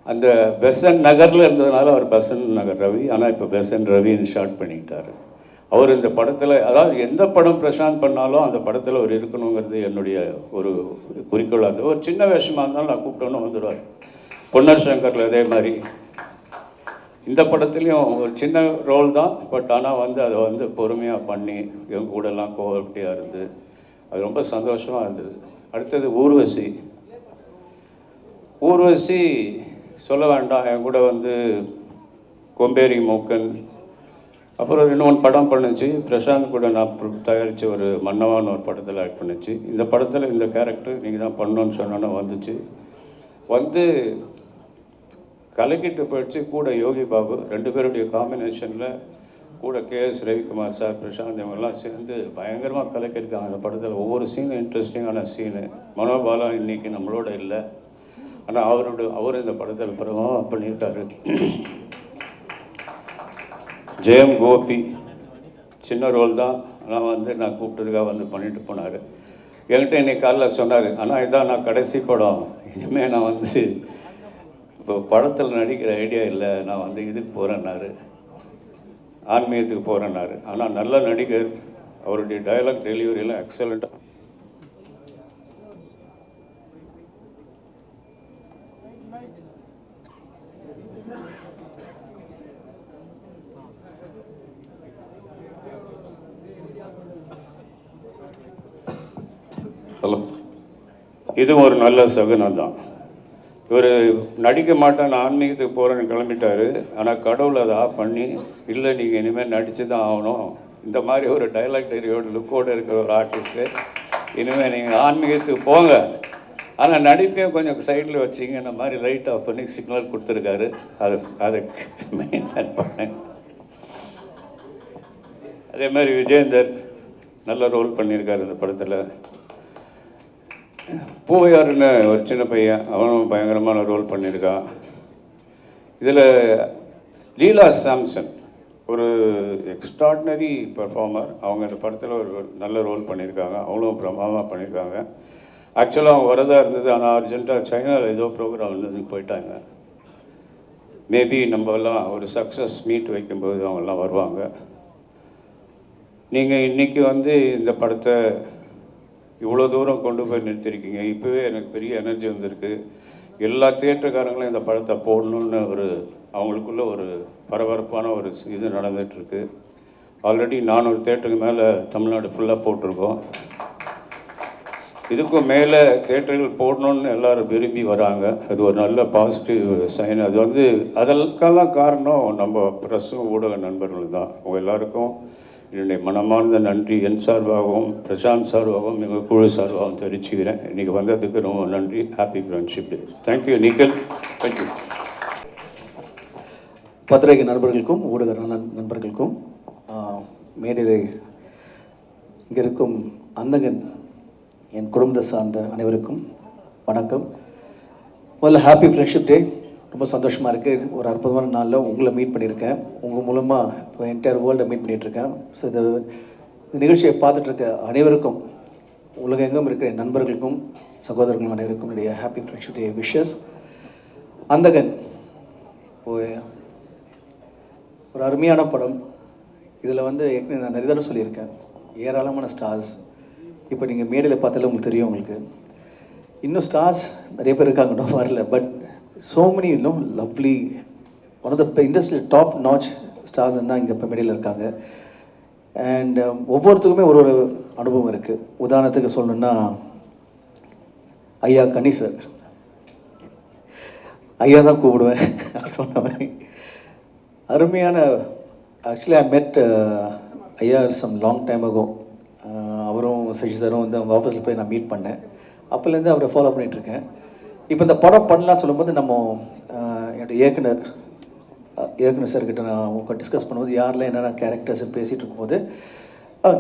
அந்த பெசன் நகரில் இருந்ததுனால அவர் பெசன் நகர் ரவி, ஆனால் இப்போ பெசன் ரவின்னு ஷார்ட் பண்ணிக்கிட்டார். அவர் இந்த படத்தில், அதாவது எந்த படம் பிரசாந்த் பண்ணாலும் அந்த படத்தில் அவர் இருக்கணுங்கிறது என்னுடைய ஒரு குறிக்கோளாக இருந்தது. ஒரு சின்ன வேஷமாக இருந்தாலும் நான் கூப்பிட்டோன்னு வந்துடுவார். பொன்னர் சங்கரில் அதே மாதிரி இந்த படத்துலேயும் ஒரு சின்ன ரோல் தான், பட் ஆனால் வந்து அதை வந்து பொறுமையாக பண்ணி எங்கள் கூடலாம் கோவப்பட்டியாக இருந்து அது ரொம்ப சந்தோஷமாக இருந்தது. அடுத்தது ஊர்வசி. ஊர்வசி சொல்ல வேண்டாம், என் கூட வந்து கொம்பேரி மூக்கன், அப்புறம் 2-3 படம் பண்ணுச்சு. பிரசாந்த் கூட நான் தயாரித்த ஒரு மன்னவான்னு ஒரு படத்தில் ஆக்ட் பண்ணுச்சு. இந்த படத்தில் இந்த கேரக்டர் நீங்கள் தான் பண்ணணுன்னு சொன்னோன்னா வந்துச்சு. வந்து கலக்கிட்டு போயிடுச்சு. கூட யோகி பாபு, 2 பேருடைய காம்பினேஷனில் கூட கேஎஸ் ரவிக்குமார் சார், பிரசாந்த் இவங்கெல்லாம் சேர்ந்து பயங்கரமாக கலக்கியிருக்காங்க அந்த படத்தில். ஒவ்வொரு சீனும் இன்ட்ரெஸ்டிங்கான சீனு. மனோபாலா இன்றைக்கி நம்மளோட இல்லை, ஆனால் அவர் இந்த படத்தில் பிரபலமாக பண்ணியிருக்காரு. ஜெயம் கோபி சின்ன ரோல் தான், ஆனால் வந்து நான் கூப்பிட்டதுக்காக வந்து பண்ணிட்டு போனார். என்கிட்ட இன்னைக்கு காலைல சொன்னார், ஆனால் இதான் நான் கடைசி படம், இனிமேல் நான் வந்து இப்போ படத்தில் நடிக்கிற ஐடியா இல்லை, நான் வந்து இதுக்கு போகிறேன்னாரு, ஆன்மீகத்துக்கு போகிறேன்னாரு. ஆனால் நல்ல நடிகர், அவருடைய டயலாக் டெலிவரியெல்லாம் எக்ஸலண்ட்டாக. ஹலோ, இது ஒரு நல்ல சகுனம் தான். இவர் நடிக்க மாட்டேன், நான் ஆன்மீகத்துக்கு போகிறேன்னு கிளம்பிட்டார். ஆனால் கடவுள் அதை ஆஃப் பண்ணி, இல்லை நீங்கள் இனிமேல் நடித்து தான் ஆகணும், இந்த மாதிரி ஒரு டைலாக் டெரியோட லுக்கோடு இருக்கிற ஒரு ஆர்டிஸ்ட்டு, இனிமேல் நீங்கள் ஆன்மீகத்துக்கு போங்க, ஆனால் நடிப்பையும் கொஞ்சம் சைடில் வச்சிங்க, இந்த மாதிரி லைட் ஆஃப் பண்ணி சிக்னல் கொடுத்துருக்காரு. அதை மெயின்டைன் பண்ணேன். அதே மாதிரி விஜேந்தர் நல்ல ரோல் பண்ணியிருக்காரு இந்த படத்தில். பூவையாருன்னு ஒரு சின்ன பையன், அவனும் பயங்கரமான ரோல் பண்ணியிருக்கான். இதில் லீலா சாம்சன் ஒரு எக்ஸ்ட்ராடினரி பெர்ஃபார்மர். அவங்க இந்த படத்தில் ஒரு நல்ல ரோல் பண்ணியிருக்காங்க, அவங்களும் பிரமாதமாக பண்ணியிருக்காங்க. ஆக்சுவலாக அவங்க வரதா இருந்தது, ஆனால் அர்ஜென்ட்டாக சைனாவில் ஏதோ ப்ரோக்ராம் இருந்ததுன்னு போயிட்டாங்க. மேபி நம்மலாம் ஒரு சக்ஸஸ் மீட் வைக்கும்போது அவங்கெல்லாம் வருவாங்க. நீங்கள் இன்றைக்கி வந்து இந்த படத்தை இவ்வளோ தூரம் கொண்டு போய் நிறுத்திருக்கீங்க. இப்போவே எனக்கு பெரிய எனர்ஜி வந்திருக்கு. எல்லா தியேட்டருக்காரங்களும் இந்த படத்தை போடணுன்னு அவங்களுக்குள்ள ஒரு பரபரப்பான ஒரு இது நடந்துகிட்ருக்கு. ஆல்ரெடி 400 தியேட்டருக்கு மேலே தமிழ்நாடு ஃபுல்லாக போட்டிருக்கோம். இதுக்கும் மேலே தியேட்டர்கள் போடணுன்னு எல்லோரும் விரும்பி வராங்க. அது ஒரு நல்ல பாசிட்டிவ் சைன். அது வந்து அதற்கெல்லாம் காரணம் நம்ம ப்ரெஸ்ஸும் ஊடக நண்பர்கள் தான். அவங்க எல்லாருக்கும் என்னுடைய மனமார்ந்த நன்றி என் சார்பாகவும் பிரசாந்த் சார்பாகவும் எங்கள் குழு சார்பாகவும் தெரிவிச்சுக்கிறேன். இன்றைக்கி வந்ததுக்கு ரொம்ப நன்றி. ஹாப்பி ஃப்ரெண்ட்ஷிப் டே. Thank you nickel. தேங்க்யூ. பத்திரிகை நண்பர்களுக்கும் ஊடக நண்பர்களுக்கும் மேடையில் இங்கே இருக்கும் அந்தகன் என் குடும்பத்தை சார்ந்த அனைவருக்கும் வணக்கம். முதல்ல ஹாப்பி ஃப்ரெண்ட்ஷிப் டே. ரொம்ப சந்தோஷமாக இருக்குது. ஒரு அற்புதமான நாளில் உங்களை மீட் பண்ணியிருக்கேன். உங்கள் மூலமாக இப்போ என்டையர் வேர்ல்டை மீட் பண்ணிகிட்ருக்கேன். ஸோ இந்த நிகழ்ச்சியை பார்த்துட்ருக்க அனைவருக்கும், உலகெங்கும் இருக்கிற என் நண்பர்களுக்கும் சகோதரர்களும் அனைவருக்கும் என்னுடைய ஹாப்பி ஃப்ரெண்ட்ஷிப் டே விஷஸ். அந்தகன் ஒரு அருமையான படம். இதில் வந்து ஏற்கனவே நான் நிறைய தடவை சொல்லியிருக்கேன், ஏராளமான ஸ்டார்ஸ். இப்போ நீங்கள் மேடையில் பார்த்தாலே உங்களுக்கு தெரியும். உங்களுக்கு இன்னும் ஸ்டார்ஸ் நிறைய பேர் இருக்காங்க, இன்னும் வரல. But so many lovely, one of the industry top notch stars தான் இங்கே இப்போ மேடையில் இருக்காங்க. அண்ட் ஒவ்வொருத்துக்குமே ஒரு அனுபவம் இருக்குது. உதாரணத்துக்கு சொல்லணுன்னா ஐயா கனி சார், ஐயா தான் கூப்பிடுவேன் சொன்ன மாதிரி. அருமையான, ஆக்சுவலி ஐ மெட் ஐயா சம் லாங் டைம் ago. அவரும் சசி சாரும் வந்து அவங்க ஆஃபீஸில் போய் நான் மீட் பண்ணேன். அப்போலேருந்து அவரை ஃபாலோ பண்ணிகிட்ருக்கேன். இப்போ இந்த படம் பண்ணலான்னு சொல்லும்போது நம்ம என்னோடய இயக்குனர் சார்கிட்ட நான் அவங்க டிஸ்கஸ் பண்ணும்போது யாரெல்லாம் என்னென்ன கேரக்டர்ஸ் பேசிகிட்டு இருக்கும்போது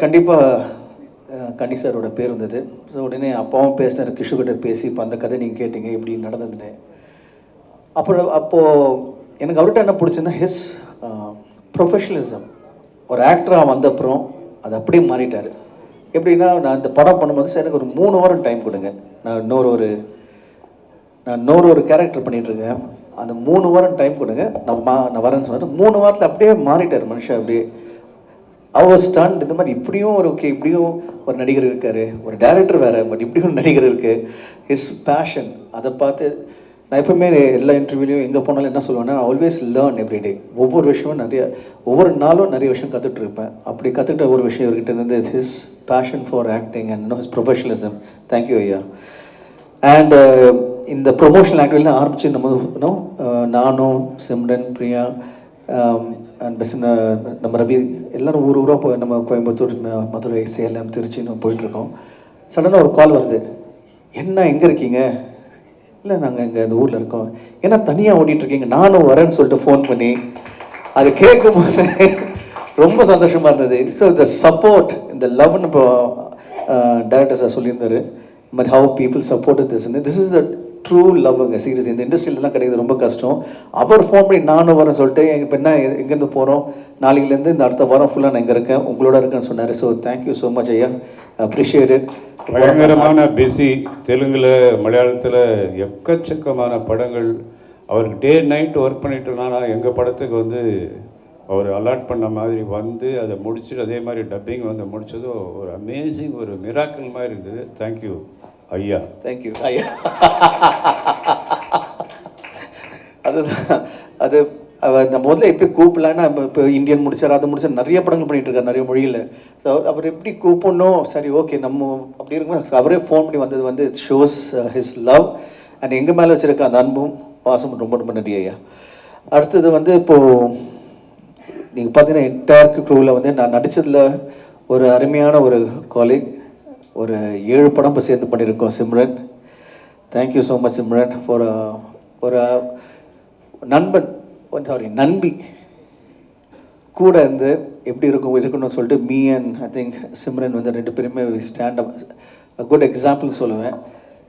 கண்டிப்பாக கனி சாரோட பேர் இருந்தது. ஸோ உடனே அப்பாவும் பேசினார், கிஷோர்கிட்ட பேசி இப்போ அந்த கதை நீங்கள் கேட்டீங்க இப்படி நடந்ததுன்னு. அப்போது எனக்கு அவர்கிட்ட என்ன பிடிச்சிருந்தா ஹிஸ் ப்ரொஃபஷனலிசம். ஒரு ஆக்டராக வந்த அப்புறம் அது அப்படியே மாறிட்டார். எப்படின்னா, நான் இந்த படம் பண்ணும்போது சார் எனக்கு ஒரு 3 வாரம் டைம் கொடுங்க, நான் இன்னொரு ஒரு கேரக்டர் பண்ணிகிட்ருக்கேன், அந்த 3 வாரம் டைம் கொடுங்க, நான் வரேன்னு சொன்னார். 3 வாரத்தில் அப்படியே மாறிட்டார் மனுஷன். அப்படியே அவர் ஸ்டாண்ட் இந்த மாதிரி இப்படியும் ஒரு ஓகே, இப்படியும் ஒரு நடிகர் இருக்கார், ஒரு டைரக்டர் வேறு, பட் இப்படியும் ஒரு நடிகர் இருக்குது. ஹிஸ் பேஷன் அதை பார்த்து நான் எப்பவுமே எல்லா இன்டர்வியூலையும் எங்கே போனாலும் என்ன சொல்லுவேன்னா, ஆல்வேஸ் லேர்ன் எவ்ரிடே. ஒவ்வொரு விஷயமும் ஒவ்வொரு நாளும் நிறைய விஷயம் கற்றுட்டு இருப்பேன். அப்படி கற்றுக்கிட்ட ஒரு விஷயம் இவர்கிட்ட இருந்து his passion for acting and his professionalism. Thank you ஐயா. அண்ட் இந்த ப்ரொமோஷனல் ஆக்டிவிட்டிலாம் ஆரம்பித்து நானும் சிம்ரன், பிரியா அண்ட் நம்ம ரவி எல்லோரும் ஊராக போய் நம்ம கோயம்புத்தூர், மதுரை, சேலம், திருச்சின்னு போயிட்டுருக்கோம். சடனாக ஒரு கால் வருது. என்ன எங்கே இருக்கீங்க? இல்லை, நாங்கள் இங்கே இந்த ஊரில் இருக்கோம். ஏன்னா தனியாக ஓடிட்டுருக்கீங்க? நானும் வரேன்னு சொல்லிட்டு ஃபோன் பண்ணி அது கேட்கும்போது ரொம்ப சந்தோஷமாக இருந்தது. ஸோ இந்த சப்போர்ட், இந்த லவ்னு இப்போ டேரக்டர் சார் சொல்லியிருந்தாரு, இந்த மாதிரி how people support this is the true லவ்ங்க. சீரியஸ், இந்த இண்டஸ்ட்ரியிலலாம் கிடையாது, ரொம்ப கஷ்டம். அவர் ஃபோன் பண்ணி நானும் வரேன் சொல்லிட்டு இப்போ என்ன எங்கேருந்து போகிறோம், நாளைக்குலேருந்து இந்த அடுத்த வாரம் ஃபுல்லாக நான் இங்கே இருக்கேன், உங்களோட இருக்கேன்னு சொன்னார். ஸோ தேங்க்யூ ஸோ மச் ஐயா, அப்ரிஷியேட் இட். பயங்கரமான பிஸி. தெலுங்கில், மலையாளத்தில் எக்கச்சக்கமான படங்கள். அவருக்கு டே நைட் ஒர்க் பண்ணிட்டு இருந்தானா எங்கள் படத்துக்கு வந்து அவர் அலாட் பண்ண மாதிரி வந்து அதை முடிச்சுட்டு அதே மாதிரி டப்பிங் வந்து முடிச்சதும் ஒரு அமேசிங், ஒரு மிராக்கிள் மாதிரி இருந்தது. தேங்க்யூ ஐயா. தேங்க்யூ ஐயா. அதுதான் அது நம்ம முதல்ல எப்படி கூப்பிடலான்னா, இப்போ இந்தியன் முடிச்சார், அதை முடிச்சார், நிறைய படங்கள் பண்ணிகிட்டு இருக்காரு நிறைய மொழியில். ஸோ அவர் எப்படி கூப்பிடணும், சரி ஓகே நம்ம அப்படி இருக்கும்போது அவரே ஃபோன் பண்ணி வந்தது வந்து it shows his love and எங்கள் மேலே வச்சுருக்க அந்த அன்பும் பாசமும் ரொம்ப ரொம்ப நன்றி ஐயா. அடுத்தது வந்து இப்போது நீங்கள் பார்த்தீங்கன்னா என்டையர் க்ரூவில் வந்து நான் நடித்ததில் ஒரு அருமையான ஒரு காலேஜ், ஒரு 7 படம் இப்போ சேர்ந்து பண்ணியிருக்கோம். Simran, thank you so much Simran for ஒரு நண்பி கூட இருந்து எப்படி இருக்கணும்னு சொல்லிட்டு me and I think Simran வந்து 2 பேருமே ஸ்டாண்ட் அப் குட் எக்ஸாம்பிள் சொல்லுவேன்.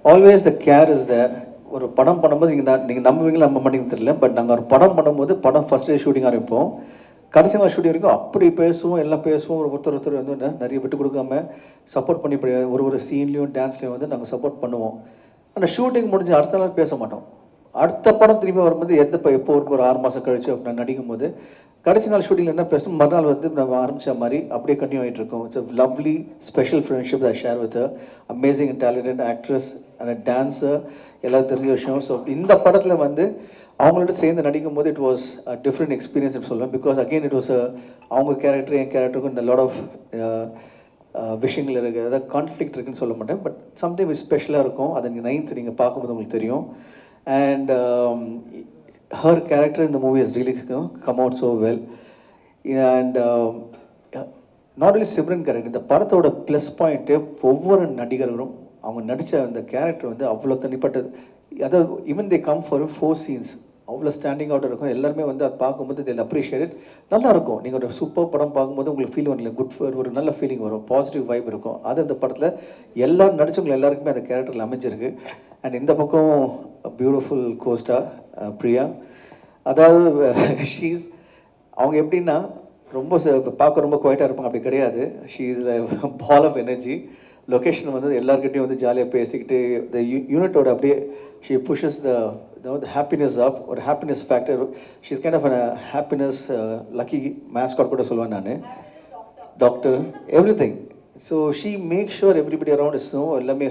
Always the care is there. ஒரு படம் பண்ணும்போது நீங்கள் நம்புவீங்களா நம்ப மாட்டேங்குது தெரியல, பட் நாங்கள் ஒரு படம் பண்ணும்போது படம் ஃபஸ்ட் டே ஷூட்டிங் ஆரம்பிப்போம், கடைசி நாள் ஷூட்டிங் வரைக்கும் அப்படி பேசுவோம், எல்லாம் பேசுவோம். ஒருத்தர் வந்து நிறைய விட்டு கொடுக்காம சப்போர்ட் பண்ணி ஒரு சீன்லேயும் டான்ஸ்லேயும் வந்து நாங்கள் சப்போர்ட் பண்ணுவோம். அந்த ஷூட்டிங் முடிஞ்சு அடுத்த நாள் பேச மாட்டோம். அடுத்த படம் திரும்பி வரும்போது எப்போ ஒரு 6 மாதம் கழிச்சு நான் நடிக்கும் போது கடைசி நாள் ஷூட்டிங்கில் என்ன பேசணும், மறுநாள் வந்து நம்ம ஆரம்பித்த மாதிரி அப்படியே கண்டினியூ ஆகிட்டு இருக்கோம். It's a lovely special friendship I share with amazing and talented actress and dancer, எல்லாம் தெரிஞ்ச விஷயம். ஸோ இந்த படத்தில் வந்து அவங்களோட சேர்ந்து நடிக்கும் போது it was a different experience சொல்லுவேன். பிகாஸ் அகெயின் இட் வாஸ் அவங்க கேரக்டர் என் கேரக்டருக்கும் இந்த லாட் ஆஃப் விஷயங்கள் இருக்குது, அதாவது கான்ஃப்ளிக்ட் இருக்குன்னு சொல்ல மாட்டேன், பட் சம்திங் ஸ்பெஷலாக இருக்கும். அதை நீங்கள் 9th நீங்கள் பார்க்கும்போது உங்களுக்கு தெரியும். அண்ட் ஹர் கேரக்டர் இந்த movie has really come out so well. And not only Simran character, இந்த படத்தோட ப்ளஸ் பாயிண்ட்டு ஒவ்வொரு நடிகர்களும் அவங்க நடித்த அந்த கேரக்டர் வந்து அவ்வளோ தனிப்பட்டது. அதாவது even they come for 4 scenes, அவ்வளோ ஸ்டாண்டிங் அவுட் இருக்கும். எல்லாருமே வந்து அதை பார்க்கும்போது தில் அப்ரிஷியேட் இட். நல்லாயிருக்கும். நீங்கள் ஒரு சூப்பர் படம் பார்க்கும்போது உங்களுக்கு ஃபீல் வரல, ஒரு நல்ல ஃபீலிங் வரும், பாசிட்டிவ் வைப் இருக்கும். அது அந்த படத்தில் எல்லாரும் நடித்தவங்க எல்லாருக்குமே அந்த கேரக்டரில் அமைஞ்சிருக்கு. அண்ட் இந்த பக்கம் பியூட்டிஃபுல் கோஸ்டார் பிரியா, அதாவது ஷீஸ் அவங்க எப்படின்னா ரொம்ப பார்க்க ரொம்ப குவைட்டாக இருப்பாங்க, அப்படி கிடையாது. She is the ball of energy. Location வந்து எல்லாருக்கிட்டையும் வந்து ஜாலியாக பேசிக்கிட்டு இந்த யூனிட்டோட அப்படியே ஷீ புஷஸ் த ஹாப்பினஸ் அப், ஒரு happiness factor. She is kind of happiness lucky mascot கூட சொல்லுவேன் நான், doctor every thing. So she make sure everybody around is எல்லாமே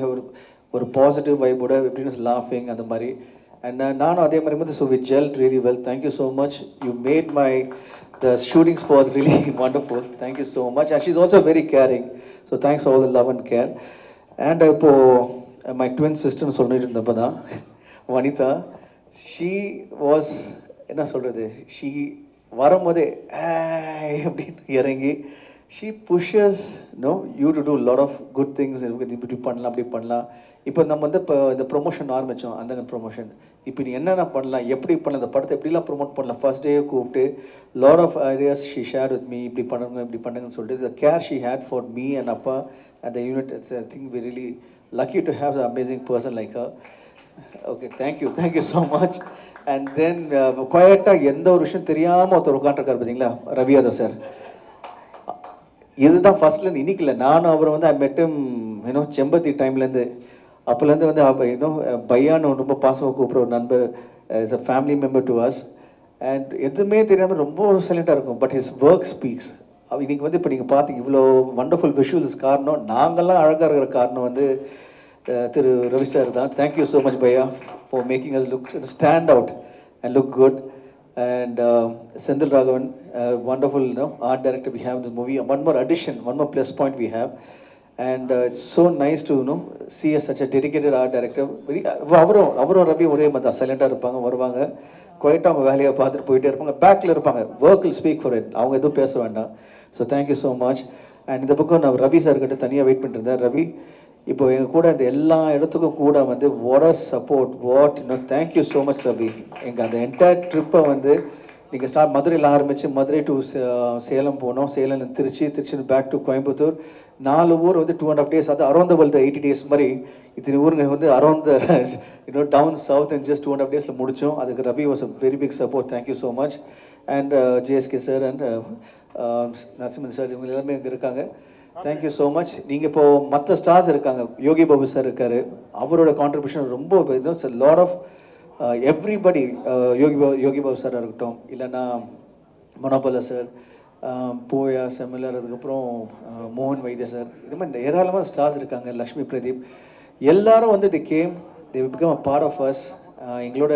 ஒரு பாசிட்டிவ் வைபோட எப்படின்னு லாஃபிங் அந்த மாதிரி. அண்ட் நானும் அதே மாதிரி வந்து so we gel really well. Thank you so much. You made my the shooting spot really wonderful. Thank you so much. And she's also very caring. So thanks for all the love and care. And my twin sister சொல்லிட்டு இருந்தப்போ தான் வனிதா, she was என்ன சொல்கிறது, she வரும்போதே அப்படின்னு இறங்கி she pushes you to do a lot of good things. இப்படி பண்ணலாம், அப்படி பண்ணலாம். இப்போ நம்ம வந்து இப்போ இந்த ப்ரொமோஷன் ஆரம்பித்தோம், அந்த ப்ரொமோஷன் இப்போ நீ என்னென்ன பண்ணலாம், எப்படி பண்ணலாம், இந்த படத்தை எப்படிலாம் ப்ரொமோட் பண்ணலாம், ஃபர்ஸ்ட் டே கூப்பிட்டு lot of ideas she share with me, இப்படி பண்ணுங்க இப்படி பண்ணுங்கன்னு சொல்லிட்டு the care she had for me and அப்பா at the unit. It's I think we really lucky to have a amazing person like her. Okay thank you so much. And then குவாய்ட்டாக எந்த ஒரு விஷயம் தெரியாமல் ஒருத்தர் உட்காந்துருக்காரு பார்த்தீங்களா, ரவி யாதவ் சார். இதுதான் ஃபர்ஸ்ட்லேருந்து இன்னைக்கு இல்லை, நானும் அவரை வந்து ஐ மெட்டும் ஏன்னோ செம்பத்தி டைம்லேருந்து அப்போலேருந்து வந்து இன்னும் பையான்னு ரொம்ப பாசமாக கூப்பிட்ற ஒரு நண்பர், is a family member to us. And எதுவுமே தெரியாமல் ரொம்ப சைலண்ட்டாக இருக்கும், பட் ஹிஸ் ஒர்க் ஸ்பீக்ஸ். இன்னைக்கு வந்து இப்போ நீங்கள் பார்த்தீங்க இவ்வளோ வண்டர்ஃபுல் விஷுவல்ஸ் காரணம், நாங்கள்லாம் அழகாக இருக்கிற காரணம் வந்து திரு ரவி சார் தான். Thank you so much Bhaiya for making as look stand out and look good. And Sendil Raghavan, wonderful art director we have in this movie. One more addition, one more plus point we have. And it's so nice to see such a dedicated art director. அவரும் ரவி ஒரே மாதிரி சைலண்டாக இருப்பாங்க, வருவாங்க குவைட்டாக அவங்க வேலையை பார்த்துட்டு போயிட்டே இருப்பாங்க, பேக்கில் இருப்பாங்க. Work will speak for it, அவங்க எதுவும் பேச வேண்டாம். So thank you so much. And இந்த பக்கம் நான் ரவி சார்கிட்ட தனியாக வெயிட் பண்ணிட்டு இருந்தேன். ரவி இப்போ எங்கள் கூட இந்த எல்லா இடத்துக்கும் கூட வந்து what a support, what thank you so much Ravi. எங்கள் அந்த என்டையர் ட்ரிப்பை வந்து நீங்கள் மதுரையில் ஆரம்பித்து மதுரை டு சேலம் போனோம், சேலம் திருச்சி பேக் டு கோயம்புத்தூர், 4 ஊர் வந்து 2.5 days. அது அரௌண்ட் த வேர்ல்டு 80 days மாதிரி இத்தனை ஊருங்க வந்து around the town south and just 2.5 days முடித்தோம். அதுக்கு Ravi was a very big support. Thank you so much. And JSK sir and Narasimhan sir, இவங்க எல்லாமே இங்கே இருக்காங்க. Thank you so much. நீங்கள் இப்போது மற்ற ஸ்டார்ஸ் இருக்காங்க, யோகி பாபு சார் இருக்கார், அவரோட கான்ட்ரிபியூஷன் ரொம்ப lot of everybody. Yogi Babu சாராக இருக்கட்டும், இல்லைன்னா மனோபல சார், போயா செமிலர், அதுக்கப்புறம் மோகன் வைத்திய சார், இது மாதிரி ஏராளமாக ஸ்டார்ஸ் இருக்காங்க, லக்ஷ்மி பிரதீப், எல்லாரும் வந்து the game, they become a part of us. எங்களோட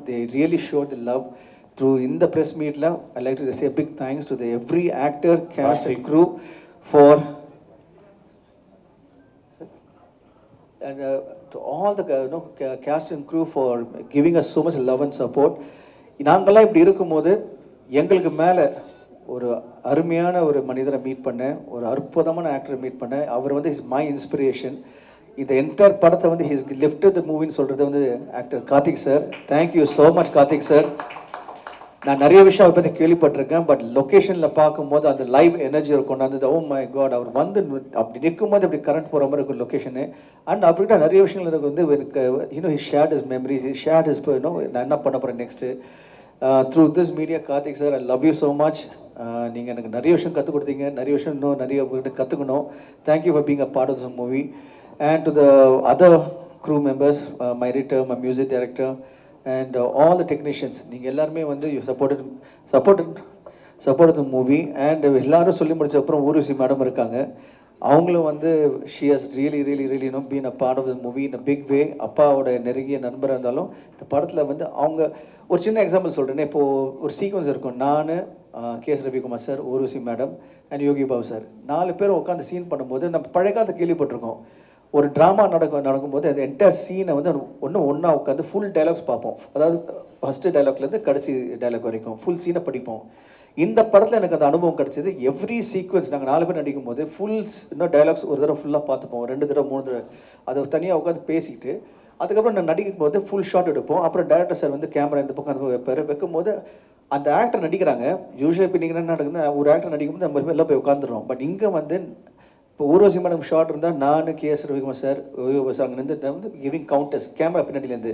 they really showed the love through இந்த ப்ரெஸ் மீட்டில். I like to say big thanks to the every actor, cast and crew for and to all the cast and crew for giving us so much love and support. நாங்கள்லாம் இப்படி இருக்கும்போது எங்களுக்கு மேலே ஒரு அருமையான ஒரு மனிதரை மீட் பண்ணேன், ஒரு அற்புதமான ஆக்டரை மீட் பண்ணேன். அவர் வந்து இஸ் மை இன்ஸ்பிரேஷன். இந்த என்டையர் படத்தை வந்து ஹிஸ் லிஃப்டட் த மூவின்னு சொல்கிறது வந்து actor Karthik sir. Thank you so much Karthik sir. நான் நிறைய விஷயம் அவரை பற்றி கேள்விப்பட்டிருக்கேன், பட் லொக்கேஷனில் பார்க்கும்போது அந்த லைவ் எனர்ஜி அவர் கொண்டாந்து, ஓ மை காட், அவர் வந்து அப்படி நிற்கும்போது அப்படி கரண்ட் போகிற மாதிரி இருக்கும் லொக்கேஷனு. அண்ட் அவர்கிட்ட நிறைய விஷயங்கள் எனக்கு வந்து எனக்கு he shared his memories, he shared his நான் என்ன பண்ண போகிறேன் next through this media. Karthik sir, I love you so much. நீங்கள் எனக்கு நிறைய விஷயம் கற்றுக் கொடுத்தீங்க, நிறைய விஷயம் இன்னும் நிறைய உங்கள்கிட்ட கற்றுக்கணும். Thank you for being a part of this movie. And to the other crew members, my editor, my music director and all the technicians, நீங்கள் எல்லாருமே வந்து you supported the movie. and எல்லாரும் சொல்லி முடிச்ச அப்புறம் ஊர்வசி மேடம் இருக்காங்க, அவங்களும் வந்து she has really been a part of the movie in a big way. அப்பாவோட நெருங்கிய நண்பராக இருந்தாலும் இந்த படத்தில் வந்து அவங்க ஒரு சின்ன எக்ஸாம்பிள் சொல்கிறேன்னே. இப்போது ஒரு சீக்வன்ஸ் இருக்கும், நான் KS Ravikumar sir, Urvashi madam and Yogi Babu sir 4 பேர் உட்காந்து சீன் பண்ணும்போது நம்ம பழைய காலத்தை கேள்விப்பட்டிருக்கோம். ஒரு ட்ராமா நடக்கும்போது அந்த என்டையர் சீனை வந்து ஒன்றா உட்காந்து ஃபுல் டைலாக்ஸ் பார்ப்போம். அதாவது ஃபஸ்ட்டு டைலாக்லேருந்து கடைசி டைலாக் வரைக்கும் ஃபுல் சீனை படிப்போம். இந்த படத்தில் எனக்கு அந்த அனுபவம் கிடச்சிது. எவ்ரி சீக்வன்ஸ் நாங்கள் 4 பேர் நடிக்கும் போது ஃபுல் டைலாக்ஸ் ஒரு தடவை ஃபுல்லாக பார்த்துப்போம், 2 தடவை 3 தடவை அதை தனியாக உட்காந்து பேசிக்கிட்டு அதுக்கப்புறம் நான் நடிக்கும் போது ஃபுல் ஷாட் எடுப்போம். அப்புறம் டேரக்டர் சார் வந்து கேமரா இந்த பக்கம் அந்த வைப்பார். வைக்கும்போது அந்த ஆக்டர் நடிக்கிறாங்க. யூஸ்வலாக இப்போ நீங்கள் என்ன நடக்குதுன்னா, ஒரு ஆக்டர் நடிக்கும்போது நம்ம எல்லாம் போய் உட்காந்துடுறோம். பட் இங்கே வந்து இப்போ ஊர்வசி மேடம் ஷார்ட் இருந்தால் நான் கேஎஸ் ரவிக்குமார் சார், சார் அங்கே நின்று வந்து கிவிங் கவுண்டர்ஸ் கேமரா பின்னாடியிலேருந்து.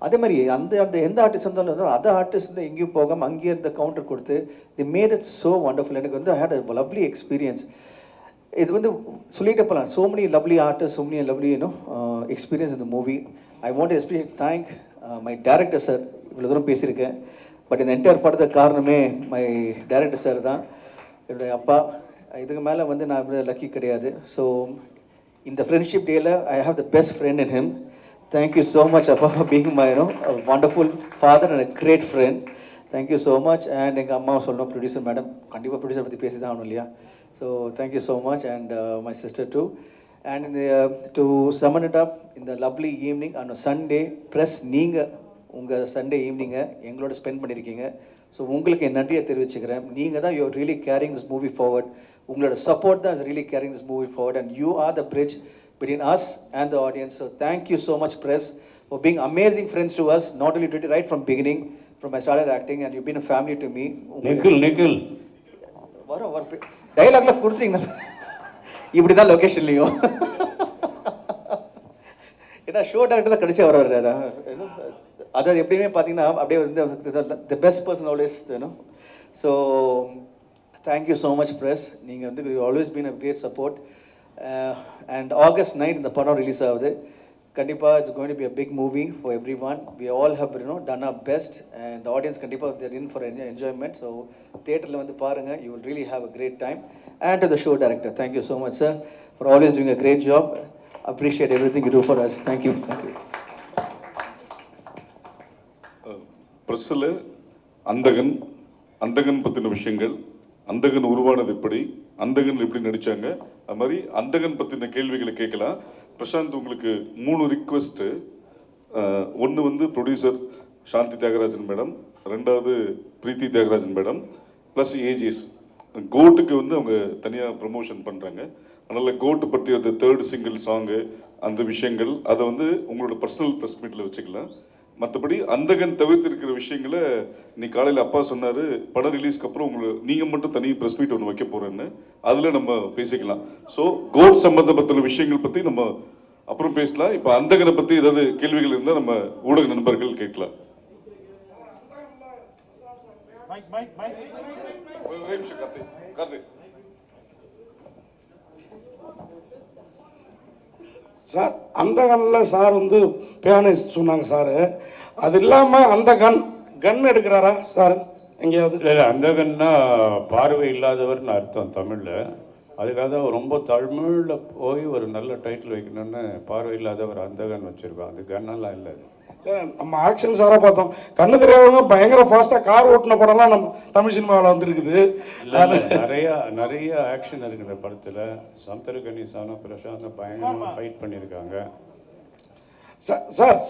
அதே மாதிரி அந்த எந்த ஆர்டிஸ்ட் இருந்தாலும் அதர் ஆர்டிஸ்ட் வந்து எங்கேயும் போகாமல் அங்கேயே இருந்த கவுண்டர் கொடுத்து they made it so wonderful. எனக்கு வந்து I had a lovely experience. இது வந்து சொல்லிட்டே போகலாம், so many lovely artist, so many lovely experience இந்த movie. I want to especially thank my director sir. இவ்வளோ தூரம் பேசியிருக்கேன், பட் இந்த என்டையர் படத்துக்கு காரணமே மை டேரக்டர் சார் தான், என்னுடைய அப்பா. இதுக்கு மேலே வந்து நான் லக்கி கிடையாது. ஸோ இந்த ஃப்ரெண்ட்ஷிப் டேயில் I have the best friend in him. Thank you so much அப்பா for being my wonderful father and a great friend. Thank you so much. And எங்கள் அம்மாவை சொல்லணும், ப்ரொடியூசர் மேடம், கண்டிப்பாக ப்ரொடியூசர் பற்றி பேசி தான் ஆகணும் இல்லையா? So thank you so much. And my sister too. And to sum it up இந்த lovely evening on Sunday plus நீங்கள் உங்கள் சண்டே ஈவினிங்கை எங்களோட ஸ்பெண்ட் பண்ணியிருக்கீங்க. ஸோ உங்களுக்கு என் நன்றியை தெரிவிச்சுக்கிறேன். நீங்கள் தான் you're really carrying this movie forward. உங்களோட சப்போர்ட் தான் is really carrying this movie forward and you are the bridge between us and the audience. So thank you so much press for being amazing friends to us, not only right from beginning, from I started acting, and you've been a family to me. Nikhil வர டைலாக்ல கொடுத்தீங்கன்னா இப்படி தான் லொக்கேஷன்லையும் ஏன்னா ஷோ டேரக்டர் தான் கடைசியாக வர்றாரு. அதாவது எப்படியுமே பார்த்தீங்கன்னா அப்படியே வந்து the best person always so thank you so much press. நீங்கள் வந்து you always been a great support. And August 9 இந்த படம் ரிலீஸ் ஆகுது. கண்டிப்பாக it's going to be a big movie for every one. We all have done our best and audience கண்டிப்பாக there in for enjoyment. So தியேட்டரில் வந்து பாருங்கள், you will really have a great time. And to the show director, thank you so much sir for always doing a great job. Appreciate everything you do for us. Thank you. Thank you. ப்ரெஸ்ஸில் அந்தகன் அந்தகன் பற்றின விஷயங்கள், அந்தகன் உருவானது எப்படி, அந்தகன் எப்படி நடித்தாங்க, அது மாதிரி அந்தகன் பற்றின கேள்விகளை கேட்கலாம். பிரசாந்த், உங்களுக்கு 3 ரிக்வெஸ்ட்டு. ஒன்று வந்து ப்ரொடியூசர் சாந்தி தியாகராஜன் மேடம், ரெண்டாவது பிரீத்தி தியாகராஜன் மேடம், ப்ளஸ் ஏஜிஎஸ். கோட்டுக்கு வந்து அவங்க தனியாக ப்ரமோஷன் பண்ணுறாங்க. அதனால் கோட்டு பற்றி அந்த 3rd சிங்கிள் சாங்கு அந்த விஷயங்கள் அதை வந்து உங்களோட பர்சனல் ப்ரெஸ் மீட்டில் வச்சுக்கலாம். மற்றபடி அந்தகன் தவிர்த்து இருக்கிற விஷயங்களை இன்னைக்கு காலையில் அப்பா சொன்னார், படம் ரிலீஸ்க்கு அப்புறம் நீங்கள் மட்டும் தனி ப்ரெஸ் மீட் ஒன்று வைக்க போகிறேன்னு, அதில் நம்ம பேசிக்கலாம். ஸோ கோட் சம்மந்தப்பட்ட விஷயங்கள் பற்றி நம்ம அப்புறம் பேசலாம். இப்போ அந்தகனை பற்றி ஏதாவது கேள்விகள் இருந்தால் நம்ம ஊடக நண்பர்கள் கேட்கலாம். சார், அந்த கண்ணில் சார் வந்து பியானிஸ்ட் சொன்னாங்க சார். அது இல்லாமல் அந்த கன் எடுக்கிறாரா சார் எங்கேயாவது? இல்லை, அந்த கன்னா பார்வை இல்லாதவர்னு அர்த்தம் தமிழில். அதுக்காக தான் ரொம்ப தமிழில் போய் ஒரு நல்ல டைட்டில் வைக்கணும்னு பார்வை இல்லாதவர் அந்த கன் வச்சுருக்கோம். அது கன்னெல்லாம் இல்லை. நம்ம ஆக்ஷன் சாராக பார்த்தோம், கண்ணு தெரியாதவங்க பயங்கர ஃபாஸ்ட்டாக கார் ஓட்டின படம்லாம் நம்ம தமிழ் சினிமாவில் வந்துருக்குது. நிறைய ஆக்ஷன் இருக்குது இந்த படத்தில். சமுத்திரக்கனி சாரும் பிரசாந்தும் பயங்கரமாக ஃபைட் பண்ணியிருக்காங்க. Sir,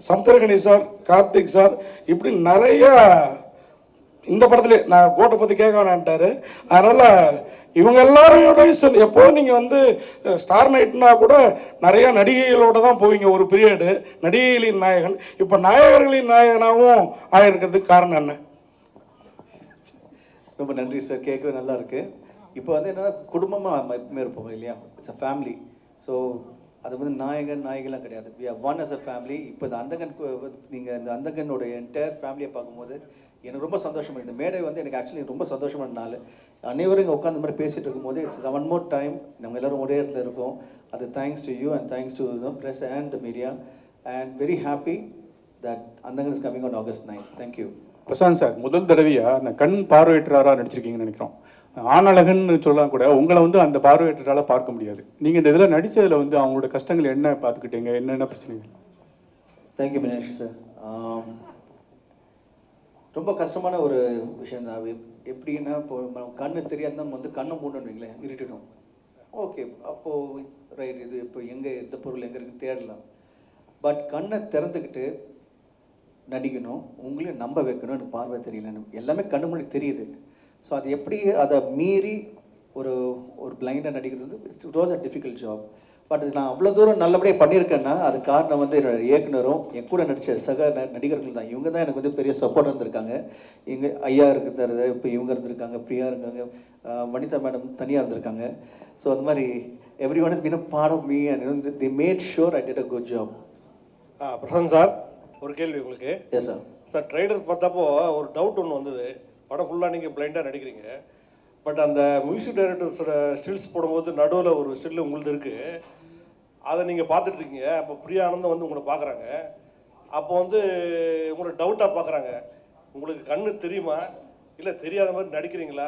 Samuthirakani sir, Karthik sir, இப்படி நிறைய இந்த படத்துல நான் கோட்டை பற்றி கேட்க வேணான்ட்டாரு. அதனால் இவங்க எல்லாரும் எப்போதும் நீங்கள் வந்து ஸ்டார் நைட்னா கூட நிறைய நடிகைகளோட தான் போவீங்க ஒரு பீரியடு, நடிகைகளின் நாயகன். இப்போ நாயகர்களின் நாயகனாகவும் ஆகிருக்கிறதுக்கு காரணம் என்ன? ரொம்ப நன்றி சார், கேட்கவே நல்லா இருக்குது. இப்போ வந்து என்னென்னா குடும்பமாக எப்பவுமே இருப்போம் இல்லையா, இட்ஸ் அ ஃபேமிலி. ஸோ அது வந்து நாயகன்லாம் கிடையாது. We are one as a family. இப்போ இந்த அந்தகன் நீங்கள் இந்த அந்தகனோட என்டையர் ஃபேமிலியை பார்க்கும்போது எனக்கு ரொம்ப சந்தோஷமாக, இந்த மேடை வந்து எனக்கு ஆக்சுவலி ரொம்ப சந்தோஷமான நாள். அனைவரும் இங்கே உட்காந்து மாதிரி பேசிகிட்டு இருக்கும்போது இட்ஸ் ஒன் மோர் டைம் நம்ம எல்லோரும் ஒரே இடத்துல இருக்கோம். அது thanks to you and thanks to press and the media. And very happy that Andhagan is coming on August 9. Thank you. Prashanth sir, முதல் தடவையாக அந்த கண் பார்வையற்றராக நடிச்சிருக்கீங்கன்னு நினைக்கிறோம். ஆணழகன்னு சொல்லலாம் கூட, உங்களை வந்து அந்த பார்வையற்றால பார்க்க முடியாது. நீங்கள் இந்த இதில் நடித்ததில் வந்து அவங்களோட கஷ்டங்கள் என்ன பார்த்துக்கிட்டீங்க, என்னென்ன பிரச்சனைகள்? Thank you Meenakshi sir. ரொம்ப கஷ்டமான ஒரு விஷயம் தான். எப்படின்னா இப்போ கண்ணு தெரியாத நம்ம வந்து கண்ணை மூடணும் வைங்களேன், இருட்டிடும். ஓகே, அப்போது ரைட், இது இப்போ எங்கே எந்த பொருள் எங்கே இருக்குன்னு தேடலாம். பட் கண்ணை திறந்துக்கிட்டு நடிக்கணும், உங்களையும் நம்ப வைக்கணும். எனக்கு பார்வை தெரியலன்னு எல்லாமே கண்ணு முன்னாடி தெரியுது. ஸோ அது எப்படி அதை மீறி ஒரு பிளைண்டாக நடிக்கிறது வந்து it was a difficult job. But நான் அவ்வளோ தூரம் நல்லபடியாக பண்ணியிருக்கேன்னா அது காரணம் வந்து என்னோட இயக்குனரும் என் கூட நடித்த சக நடிகர்கள் தான். இவங்க தான் எனக்கு வந்து பெரிய சப்போர்ட் இருந்திருக்காங்க. இங்கே ஐயா இருக்கிறது, இப்போ இவங்க இருந்திருக்காங்க, பிரியா இருக்காங்க, வனிதா மேடம் தனியாக இருந்திருக்காங்க. ஸோ அந்த மாதிரி every one is been a part of me and the made sure I did a good job. Prashanth sir, ஒரு கேள்வி உங்களுக்கு. Yes sir. சார், ட்ரைலர் பார்த்தப்போ ஒரு டவுட் ஒன்று வந்தது. படம் ஃபுல்லாக நீங்கள் பிளைண்டாக நடிக்கிறீங்க. பட் அந்த மியூசிக் டைரக்டர்ஸோட ஸ்டில்ஸ் போடும்போது நடுவில் ஒரு ஸ்டில் உங்களுது இருக்குது, அதை நீங்கள் பார்த்துட்ருக்கீங்க. அப்போ பிரியா ஆனந்தம் வந்து உங்களை பார்க்குறாங்க. அப்போ வந்து உங்களை டவுட்டாக பார்க்குறாங்க, உங்களுக்கு கண்ணு தெரியுமா இல்லை தெரியாத மாதிரி நடிக்கிறீங்களா?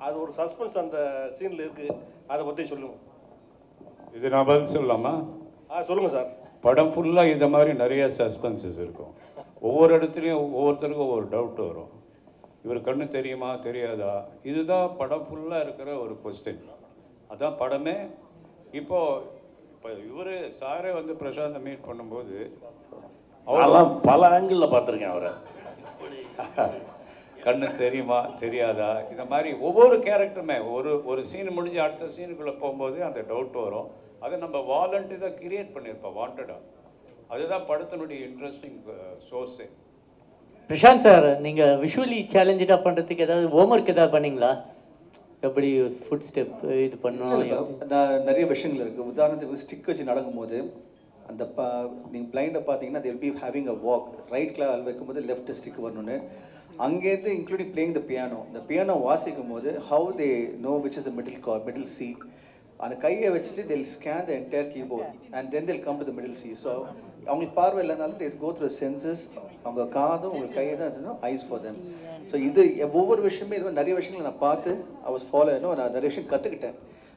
அது ஒரு சஸ்பென்ஸ் அந்த சீனில் இருக்குது, அதை பற்றி சொல்லுங்கள். இது நான் பதில் சொல்லலாமா? சொல்லுங்கள் சார். படம் ஃபுல்லாக இந்த மாதிரி நிறைய சஸ்பென்சஸ் இருக்கும். ஒவ்வொரு இடத்துலையும் ஒவ்வொருத்தருக்கும் ஒவ்வொரு டவுட் வரும். இவர் கண்ணு தெரியுமா தெரியாதா, இதுதான் படம் ஃபுல்லாக இருக்கிற ஒரு கொஸ்டின். அதான் படமே. இப்போ இவர் சாரே வந்து பிரசாந்தை மீட் பண்ணும்போது அவரெல்லாம் பல ஆங்கிளில் பார்த்துருக்கேன் அவரை. கண்ணு தெரியுமா தெரியாதா, இந்த மாதிரி ஒவ்வொரு கேரக்டருமே ஒரு சீன் முடிஞ்சு அடுத்த சீனுக்குள்ளே போகும்போது அந்த டவுட் வரும். அதை நம்ம வாலண்டியராக கிரியேட் பண்ணியிருப்போம், வாண்டடாக. அதுதான் படத்தினுடைய இன்ட்ரெஸ்டிங் சோர்ஸே. பிரசாந்த் சார், நீங்கள் விஷுவலி சேலஞ்சடாக பண்ணுறதுக்கு ஏதாவது ஹோம்ஒர்க் ஏதாவது பண்ணீங்களா? எப்படி ஃபுட் ஸ்டெப் இது பண்ணணும்? நான் நிறைய விஷயங்கள் இருக்குது. உதாரணத்துக்கு ஸ்டிக் வச்சு நடக்கும்போது அந்த நீங்கள் பிளைண்டை பார்த்தீங்கன்னா they'll be having a walk right கால் வைக்கும்போது லெஃப்ட் ஸ்டிக் வரணும்னு அங்கேருந்து இன்க்ளூடிங் பிளேயிங் த பியானோ இந்த பியானோ வாசிக்கும் போது how they know which is the middle C அந்த கையை வச்சுட்டு they'll scan the entire keyboard and then they'll come to the middle C. So அவங்களுக்கு பார்வை இல்லைனாலும் they'll go through the senses. அவங்க காதும் உங்கள் கையை தான் வச்சுருந்தோம் ஐஸ் ஃபார் தெம். ஸோ இது ஒவ்வொரு விஷயமே இது மாதிரி நிறைய விஷயங்களை நான் பார்த்து நான் நிறைய விஷயம் கற்றுக்கிட்டேன்.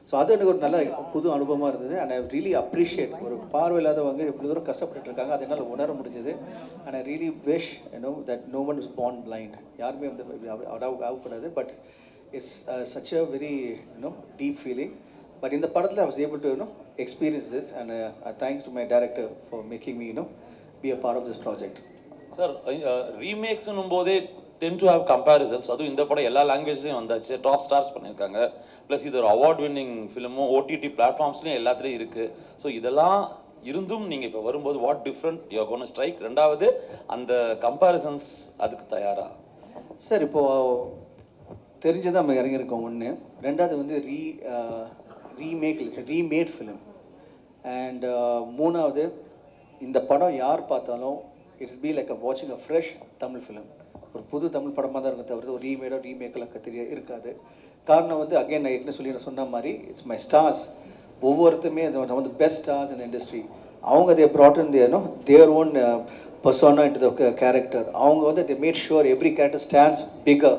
ஸோ அது எனக்கு ஒரு நல்ல புது அனுபவமாக இருந்தது. அண்ட் ஐ ரியலி அப்ரிஷியேட் ஒரு பார்வை இல்லாதவங்க எப்படி தூரம் கஷ்டப்பட்டு இருக்காங்க அதை என்னால் உணர முடிஞ்சது. And I really wish that no one is born blind. யாருமே வந்து ஆகக்கூடாது. But it's such a very deep feeling. But in the படத்தில் I was able to experience this and thanks to my director for making me be a part of this project. Sir ரீமேக்ஸ்னும் போதே டென் டு ஹேவ் கம்பேரிசன்ஸ். அதுவும் இந்த படம் எல்லா லாங்குவேஜ்லேயும் வந்தாச்சு, டாப் ஸ்டார்ஸ் பண்ணியிருக்காங்க. ப்ளஸ் இது ஒரு அவார்ட் வின்னிங் ஃபிலிமும் ஓடிடி பிளாட்ஃபார்ம்ஸ்லையும் எல்லாத்துலேயும் இருக்குது. ஸோ இதெல்லாம் இருந்தும் நீங்கள் இப்போ வரும்போது what different you gonna strike? ரெண்டாவது அந்த கம்பேரிசன்ஸ் அதுக்கு தயாரா? சார் இப்போது தெரிஞ்சதான் நம்ம இறங்கியிருக்கோம் ஒன்று. ரெண்டாவது வந்து ரீமேட் ஃபிலிம். அண்ட் மூணாவது இந்த படம் யார் பார்த்தாலும் இட்ஸ் பி லைக் வாட்சிங் அ ஃப்ரெஷ் தமிழ் ஃபிலிம். ஒரு புது தமிழ் படமாக தான் இருக்கும் தவிர ஒரு ரீமேக்கெல்லாம் இருக்காது. காரணம் வந்து அகைன் நான் ஏற்கனவே சொன்ன மாதிரி இட்ஸ் மை ஸ்டார்ஸ். ஒவ்வொருத்தருமே வந்து பெஸ்ட் ஸ்டார்ஸ் இந்த இண்டஸ்ட்ரி. அவங்க தே brought in their own persona into the character. அவங்க வந்து they made sure every character stands bigger.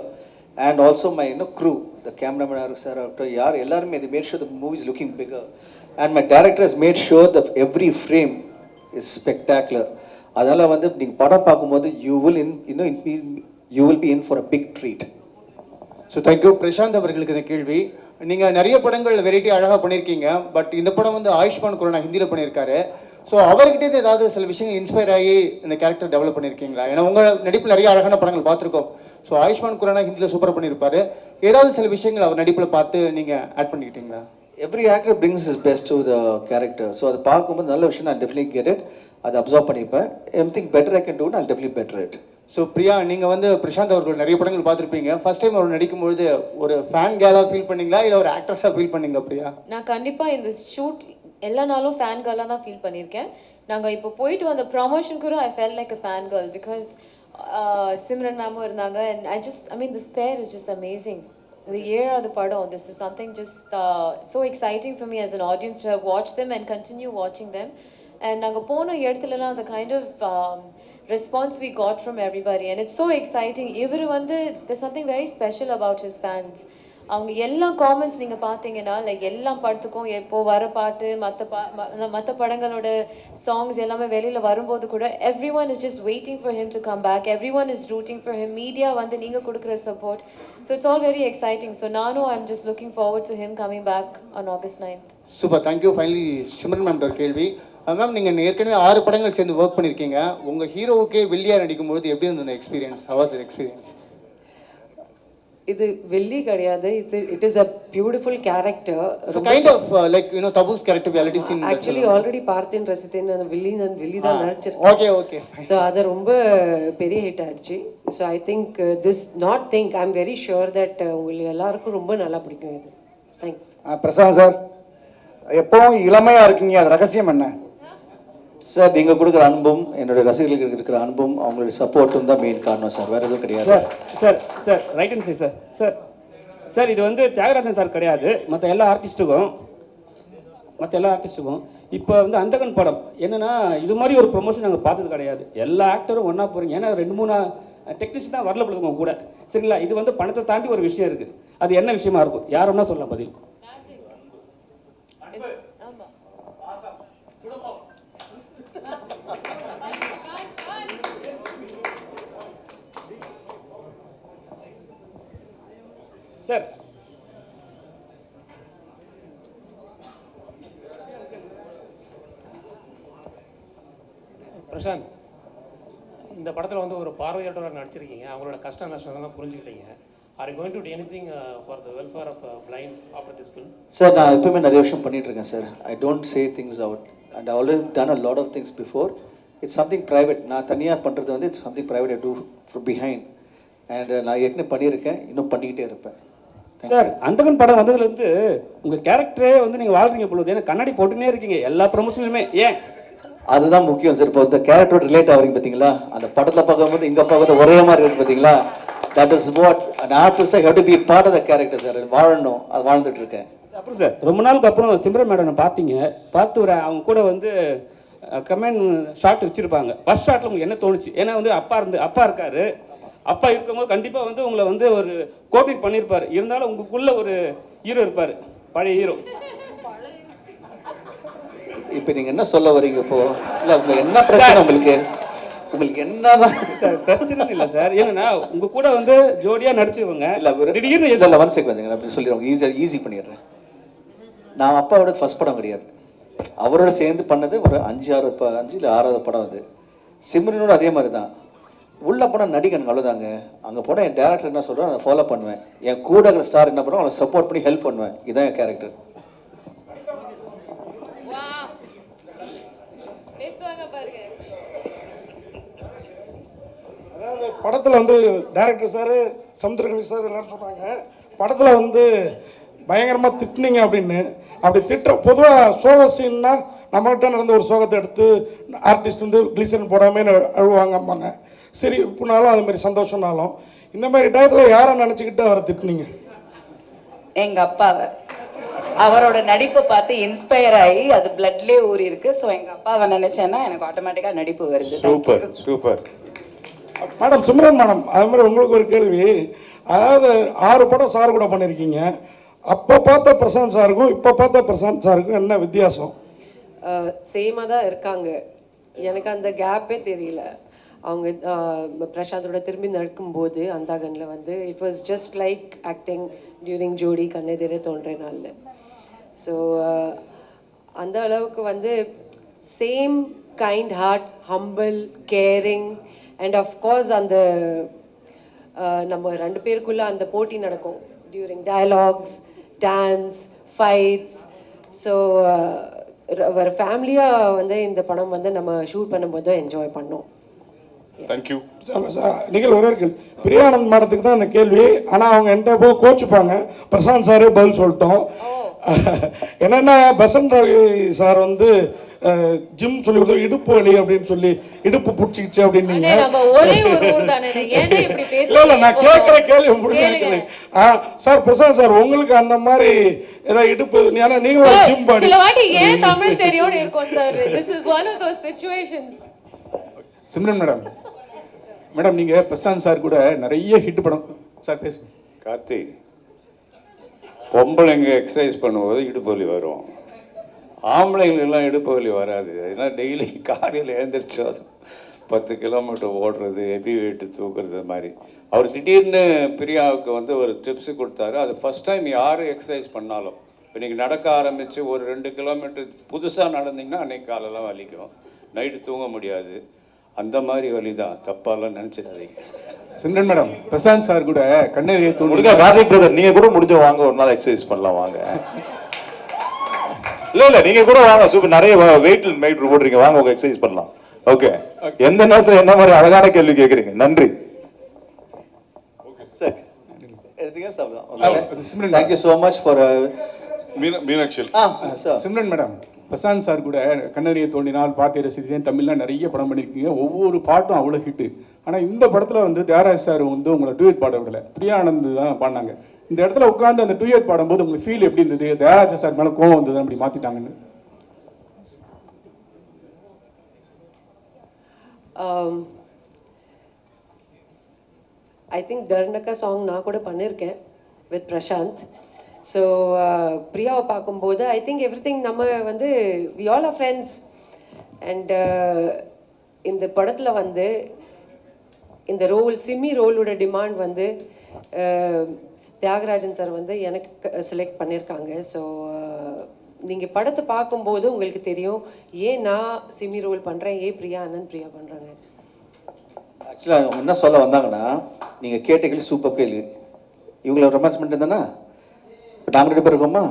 And also my crew, the cameraman sir, yaar ellarume they made sure the movie is looking bigger. And my director has made sure that every frame is spectacular. அதனால வந்து நீங்க படம் பார்க்கும்போது you will be in for a big treat. So thank you. Prashanth அவர்களுக்கு இந்த கேள்வி. நீங்கள் நிறைய படங்கள் வெரைட்டி அழகாக பண்ணியிருக்கீங்க. பட் இந்த படம் வந்து ஆயுஷ்மான் குரானா ஹிந்தியில் பண்ணியிருக்காரு. ஸோ அவர்கிட்டே ஏதாவது சில விஷயங்கள் இன்ஸ்பயர் ஆகி இந்த கேரக்டர் டெவலப் பண்ணியிருக்கீங்களா? ஏன்னா உங்கள் நடிப்பில் நிறைய அழகான படங்கள் பார்த்துருக்கோம். ஸோ ஆயுஷ்மான் குரானா ஹிந்தியில் சூப்பராக பண்ணியிருப்பாரு. ஏதாவது சில விஷயங்கள் அவர் நடிப்பில் பார்த்து நீங்கள் add பண்ணிக்கிட்டீங்களா? Every actor brings his best to the character. So அது பார்க்கும்போது நல்ல விஷயம் நான் definitely get it. அதை அப்சர்வ் பண்ணிப்பேன். Anything better I can do, I'll definitely better it. So Priya, நீங்கள் வந்து பிரசாந்த் அவர்கள் நிறைய படங்கள் பார்த்துருப்பீங்க. ஃபர்ஸ்ட் டைம் அவர் நடிக்கும்பொழுது ஒரு ஃபேன் கேலாக ஃபீல் பண்ணீங்களா இல்லை ஒரு ஆக்ட்ரஸாக ஃபீல் பண்ணீங்களா பிரியா? நான் கண்டிப்பாக இந்த ஷூட் எல்லா நாளும் ஃபேன் கேர்லாக தான் ஃபீல் பண்ணியிருக்கேன். நாங்கள் இப்போ போயிட்டு வந்த ப்ரமோஷன் கூட I fell like a fan girl because Simran மேமும் இருந்தாங்க. And this pair is just amazing. இது 7வது படம். This is something just so exciting for me as an audience to have watch them and continue வாட்சிங் தெம். அண்ட் நாங்கள் போன இடத்துலலாம் அந்த kind of response we got from everybody and it's so exciting. இவர் வந்து there's something very special about his fans. அவங்க எல்லா காமெண்ட்ஸ் நீங்கள் பார்த்தீங்கன்னா லைக் எல்லா படத்துக்கும் எப்போ வர பாட்டு மற்ற படங்களோட சாங்ஸ் எல்லாமே வெளியில் வரும்போது கூட every one is just waiting for him to come back. Every one is rooting for him. Media வந்து நீங்கள் கொடுக்குற support. So it's all very exciting. So நானும் I am just looking forward to him coming back on August 9th. Super, thank you. Finally Simran ma'am ஒரு கேள்வி. மேம், நீங்கள் ஏற்கனவே 6 படங்கள் சேர்ந்து ஒர்க் பண்ணியிருக்கீங்க. உங்கள் ஹீரோவுக்கே வில்லியாக நடிக்கும்போது எப்படி இருந்தது அந்த experience? How was the experience? இது வெள்ளி கிடையாது. It is a beautiful character. Kind of like Tabu's character we already seen. Actually already பார்த்தேன் ரசித்தேன். அந்த வில்லி தான் நடிச்சிருக்கேன். Okay okay. ஸோ அது ரொம்ப பெரிய ஹிட் ஆயிடுச்சு. So I think I am very sure that உங்களுக்கு எல்லாருக்கும் ரொம்ப நல்லா பிடிக்கும் இது. தேங்க்ஸ். பிரசாந்த் சார், எப்பவும் இளமையாக இருக்கீங்க, அது ரகசியம் என்ன? சார் நீங்கள் கொடுக்குற அன்பும் என்னுடைய ரசிகர்களுக்கு இருக்கிற அன்பும் அவங்களுடைய சப்போர்ட்டும் தான் மெயின் காரணம் சார், வேறு எதுவும் கிடையாது. சார் ரைட் அண்ட் சார் இது வந்து தியாகராஜன் சார் கிடையாது, மற்ற எல்லா ஆர்டிஸ்ட்டுக்கும் இப்போ வந்து அந்தகன் படம் என்னென்னா இது மாதிரி ஒரு ப்ரொமோஷன் நாங்கள் பார்த்தது கிடையாது. எல்லா ஆக்டரும் ஒன்றா போகிறீங்க. ஏன்னா 2-3 டெக்னீஷியன் தான் வரல கொடுங்க கூட, சரிங்களா? இது வந்து பணத்தை தாண்டி ஒரு விஷயம் இருக்குது. அது என்ன விஷயமா இருக்கும்? யாருன்னா சொல்லலாம் பதில். சார் பிரசாந்த், இந்த படத்தில் வந்து ஒரு பார்வையாளராக நடிச்சிருக்கீங்க. அவங்களோட கஷ்ட நஷ்டம் புரிஞ்சுக்கிட்டீங்க. Are you going to do anything for the welfare of blind after this film? Sir, நான் எப்பவுமே நிறைய விஷயம் பண்ணிட்டு இருக்கேன் sir. I don't say things out and I already done a lot of things before. It's something private. நான் தனியாக பண்ணுறது வந்து it's something private I do from behind. And நான் ஏற்கனவே பண்ணியிருக்கேன், இன்னும் பண்ணிக்கிட்டே இருப்பேன். சார், அந்தகன் படம் வந்ததுலேருந்து உங்கள் கேரக்டரே வந்து நீங்கள் வாழ்றீங்க பொழுது. ஏன்னா கண்ணாடி போட்டுன்னே இருக்கீங்க எல்லா ப்ரொமோஷன்லையுமே. ஏன் அதுதான் முக்கியம் சார். இப்போ இந்த கேரக்டரோட ரிலேட் ஆகிறீங்க பார்த்தீங்களா, அந்த படத்தில் பார்க்கும்போது இங்கே பார்க்குறது ஒரே மாதிரி இருக்கு பார்த்தீங்களா. That is what an artist have to be part of the character sir. வாழணும், அது வாழ்ந்துட்டு இருக்கேன். அப்புறம் சார் ரொம்ப நாளுக்கு அப்புறம் சிம்ரன் மேடம் பார்த்தீங்க, பார்த்து ஒரு அவங்க கூட வந்து கமெண்ட் ஷாட் வச்சுருப்பாங்க. ஃபர்ஸ்ட் ஷாட்டில் உங்களுக்கு என்ன தோணுச்சு? ஏன்னா வந்து அப்பா இருக்காரு, அப்பா இருக்கும்போது கண்டிப்பாக வந்து உங்களை வந்து ஒரு கோஆர்டினேட் பண்ணியிருப்பார். இருந்தாலும் உங்களுக்குள்ள ஒரு ஹீரோ இருப்பார், பழைய ஹீரோ. இப்போ நீங்கள் என்ன சொல்ல வரீங்க இப்போ? இல்லை உங்களுக்கு என்ன பிரச்சனை? உங்களுக்கு என்னதான் சார்? பிரச்சனை இல்லை சார், ஏன்னா உங்க கூட வந்து ஜோடியாக நடிச்சுவங்க. இல்லை திடீர்னு இல்லை 1 செகண்ட் நான் அப்படி சொல்லிடுவாங்க, ஈஸி பண்ணிடுறேன். நான் அப்பாவோட ஃபர்ஸ்ட் படம் கிடையாது, அவரோட சேர்ந்து பண்ணது ஒரு 5 இல்லை 6வது படம். அது சிம்ரனோட அதே மாதிரி தான். உள்ள போனால் நடிகன் அவ்வளோதாங்க. அங்கே போனால் என் டேரக்டர் என்ன சொல்கிறோம் அதை ஃபாலோ பண்ணுவேன். என் கூட இருக்கிற ஸ்டார் என்ன பண்ணுவோம், அவனை சப்போர்ட் பண்ணி ஹெல்ப் பண்ணுவேன். இதுதான் என் கேரக்டர். அதாவது படத்தில் வந்து டைரக்டர் சார், சமுத்திரகனி சார் எல்லாரும் சொன்னாங்க, படத்தில் வந்து பயங்கரமாக திட்டினீங்க அப்படின்னு. அப்படி பொதுவாக சோக சீன்னா நம்மகிட்ட நடந்த ஒரு சோகத்தை எடுத்து ஆர்டிஸ்ட் வந்து கிளிசரின் போடாமல் அழுவாங்க அம்மாங்க. சரி இப்போனாலும் அது மாதிரி சந்தோஷம்னாலும் இந்த மாதிரி டயத்தில் யாரை நினச்சிக்கிட்டு அவரை திட்டினீங்க? எங்கள் அப்பாவை. அவரோட நடிப்பை பார்த்து இன்ஸ்பயர் ஆகி அது பிளட்லேயே ஊறி இருக்கு. ஸோ எங்கள் அப்பாவை நினச்சேன்னா எனக்கு ஆட்டோமேட்டிக்காக நடிப்பு வருது. Super super. Madam Simran madam, அது மாதிரி உங்களுக்கு ஒரு கேள்வி. அதாவது 6 படம் சார் கூட பண்ணியிருக்கீங்க. அப்போ பார்த்த பிரசாந்த் சாருக்கும் இப்போ பார்த்த பிரசாந்த் சாருக்கும் என்ன வித்தியாசம்? சேமாக தான் இருக்காங்க. எனக்கு அந்த கேப்பே தெரியல. அவங்க பிரசாந்தோட திரும்பி நடக்கும்போது அந்தாகனில் வந்து it was just like acting during Jodi கண்ணெதிரே தோன்றே நாளில். ஸோ அந்த அளவுக்கு வந்து same kind heart, humble, caring and of course அந்த நம்ம 2 பேருக்குள்ளே அந்த போட்டி நடக்கும் during dialogues, dance, fights. So ஒரு ஃபேமிலியாக வந்து இந்த படம் வந்து நம்ம ஷூட் பண்ணும்போது என்ஜாய் பண்ணோம். தேங்க்யூ. நீங்கள் ஒரே கேள்வி, பிரியானந்த் மேடத்துக்கு தான் இந்த கேள்வி. ஆனால் அவங்க என்கிட்ட போய் கோச்சுப்பாங்க, பிரசாந்த் சாரே பதில் சொல்லிட்டோம். என்னென்னா பசந்த் ரவி சார் வந்து ஜிம் சொல்லி கொடுத்தோம், இடுப்பு வலி அப்படின்னு சொல்லி இடுப்பு பிடிச்சிக்கிச்சு அப்படின்னு. இல்லை நான் கேட்குற கேள்வி முடிஞ்சு சார் பிரசாந்த் சார் உங்களுக்கு அந்த மாதிரி ஏதாவது இடுப்பு, ஏன்னா நீங்க ஒரு ஜிம் பாடி தமிழ் தெரியும் இருக்கும் sir. This is one of those situations. Simran madam நீங்கள் பிரசாந்த் சார் கூட நிறைய ஹிட் படம் சார் பேசுங்க. கார்த்திக், பொம்பளைங்க எக்ஸசைஸ் பண்ணும்போது இடுப்பு வலி வரும், ஆம்பளைங்களுக்கெல்லாம் இடுப்பு வலி வராது. ஏன்னா டெய்லி காலையில் எழுந்திரிச்சு அது 10 கிலோமீட்டர் ஓடுறது, ஹெவி வெயிட்டு தூக்குறது மாதிரி. அவர் திடீர்னு பிரியாவுக்கு வந்து ஒரு டிப்ஸு கொடுத்தாரு. அது ஃபஸ்ட் டைம் யார் எக்ஸசைஸ் பண்ணாலும், இப்போ நீங்கள் நடக்க ஆரம்பித்து ஒரு 2 கிலோமீட்டர் புதுசாக நடந்தீங்கன்னா அன்றைக்கி காலெல்லாம் வலிக்கும், நைட்டு தூங்க முடியாது. அந்த மாதிரி வலி தான், தப்பாலாம் நினச்சிடாதீங்க. சிம்ரன் மேடம், பிரசாந்த் சார் கூட கண்ணெதிரே முடிஞ்சா கார்த்திக் பிரதர் நீங்கள் கூட முடிஞ்ச வாங்க, ஒரு நாள் எக்ஸசைஸ் பண்ணலாம் வாங்க. இல்லை நீங்கள் கூட வாங்க, சூப்பர். நிறைய வெயிட் மைட் போடுறீங்க, வாங்க உங்க எக்ஸசைஸ் பண்ணலாம். ஓகே, எந்த நேரத்தில் என்ன மாதிரி அழகான கேள்வி கேட்குறீங்க. நன்றி. Sir thank you so much for Meenakshi. Simran madam, Prashanth sir கூட கண்ணறியை தோண்டினால் பார்த்தே ரசித்தேன், தமிழ்லாம் நிறைய படம் பண்ணியிருக்கீங்க. ஒவ்வொரு பாட்டும் அவ்வளோ ஹிட்டு. ஆனால் இந்த படத்தில் வந்து தியாகராஜ் சார் வந்து உங்களை டூயட் பாட விடலை, பிரியானந்த் தான் பாடினாங்க. இந்த இடத்துல உட்காந்து அந்த டூயட் பாடும்போது உங்களுக்கு ஃபீல் எப்படி இருந்தது? தியாகராஜ சார் மேலே கோவம் வந்தது அப்படி மாற்றிட்டாங்கன்னு? ஐ திங்க் டர்னக்கா சாங் நான் கூட பண்ணியிருக்கேன் வித் பிரசாந்த். ஸோ பிரியாவை பார்க்கும்போது ஐ திங்க் எவ்ரி திங் நம்ம வந்து we all are friends. And இந்த படத்தில் வந்து இந்த சிம்மி ரோலோட டிமாண்ட் வந்து தியாகராஜன் சார் வந்து எனக்கு செலக்ட் பண்ணியிருக்காங்க. ஸோ நீங்கள் படத்தை பார்க்கும்போது உங்களுக்கு தெரியும் ஏன் நான் சிம்மி ரோல் பண்ணுறேன், ஏன் பிரியா பண்ணுறாங்க. ஆக்சுவலாக அவங்க என்ன சொல்ல வந்தாங்கன்னா, நீங்கள் கேட்ட கேள்வி சூப்பர் கேள்வி. இவங்கள ரொமான்ஸ் பண்ணிட்டு இருந்தானா நாங்கள் 2 பேர் இருக்கோமா,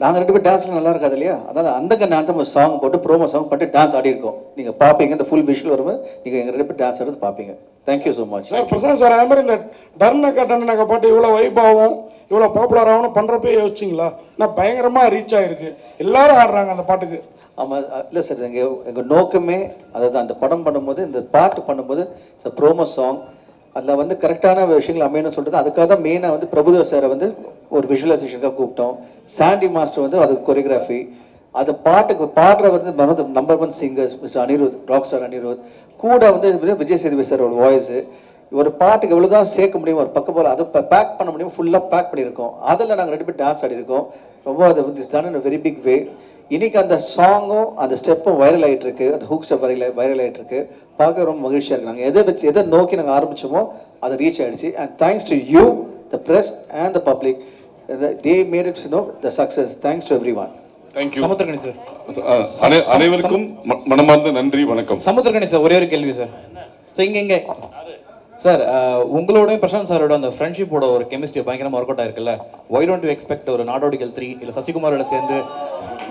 நாங்கள் 2 பேர் டான்ஸ்லாம் நல்லா இருக்காது இல்லையா? அதாவது அந்த சாங் போட்டு ப்ரோமோ சாங் பண்ணிட்டு டான்ஸ் ஆடி இருக்கோம். நீங்கள் பார்ப்பீங்க, இந்த ஃபுல் விஷுவல் வரும்போது நீங்கள் எங்கள் 2 பேர் டான்ஸ் ஆடுறது பார்ப்பீங்க. Thank you so much. Sir Prashanth sir அதே மாதிரி இந்த டர்னக்கா டன்னக்கா பாட்டு இவ்வளோ வைபாவும் இவ்வளோ பாப்புலர் ஆகணும் பண்ணுறப்பே யோசிச்சிங்களா? நான் பயங்கரமாக ரீச் ஆகிருக்கு, எல்லாரும் ஆடுறாங்க அந்த பாட்டுக்கு. ஆமாம், இல்லை சார், எங்கள் நோக்கமே அதாவது அந்த படம் பண்ணும்போது, இந்த பாட்டு பண்ணும்போது ப்ரோமோ சாங் அதில் வந்து கரெக்டான விஷயங்கள் அமையணும்னு சொல்லிட்டு அதுக்காக தான் மெயினாக வந்து பிரபுதேவ சாரை வந்து ஒரு விஷுவலைசேஷனுக்காக கூப்பிட்டோம். சாண்டி மாஸ்டர் வந்து அதுக்கு கொரியோகிராஃபி, அந்த பாட்டுக்கு பாடுற வந்து number 1 singers mister Anirudh, rock star Anirudh, கூட வந்து விஜய் சேதுபதி சார் ஒரு வாய்ஸு. ஒரு பாட்டுக்கு எவ்வளோ தான் சேர்க்க முடியும், ஒரு பக்கம் போல் அதை பேக் பண்ண முடியும், ஃபுல்லாக பேக் பண்ணியிருக்கோம். அதில் நாங்கள் 2 பேர் டான்ஸ் ஆடிருக்கோம். ரொம்ப அது வந்து done in very big way. இன்னைக்கு அந்த சாங்கும் அந்த ஸ்டெப்பும் வைரல் ஆகிட்டு இருக்கு, அந்த ஹூக் ஸ்டெப் வைரல் ஆகிட்டு இருக்கு. பார்க்க ரொம்ப மகிழ்ச்சியாக இருக்கு. நாங்கள் எதை நோக்கி நாங்கள் ஆரம்பிச்சோமோ அதை ரீச் ஆகிடுச்சு. And thanks to you, the press and the public, they made it's no the success. Thanks to every one. Thank you Samuthirakani sir. அனைவருக்கும் மனமார்ந்த நன்றி, வணக்கம். சமுத்திரகணி சார், ஒரே ஒரு கேள்வி சார். சார் இங்கே சார், உங்களோட பிரசாந்த் சாரோட அந்த ஃப்ரெண்ட்ஷிப்போட ஒரு கெமிஸ்ட்ரி பயங்கரமாக ஒர்க் அவுட் ஆயிருக்குல்ல. ஒய் டோன்ட் யூ எக்ஸ்பெக்ட் ஒரு நாடோடிகள் 3 இல்லை சசிகுமாரோட சேர்ந்து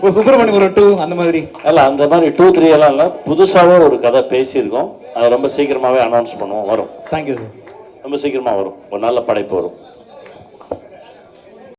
ஒரு சுப்பிரமணியம் ஒரு 2 அந்த மாதிரி? இல்லை, அந்த மாதிரி 2, 3 எல்லாம் இல்லை, புதுசாகவே ஒரு கதை பேசியிருக்கோம். அது ரொம்ப சீக்கிரமாகவே அனௌன்ஸ் பண்ணுவோம், வரும். Thank you sir. ரொம்ப சீக்கிரமாக வரும், ஒரு நல்ல படைப்பு வரும்.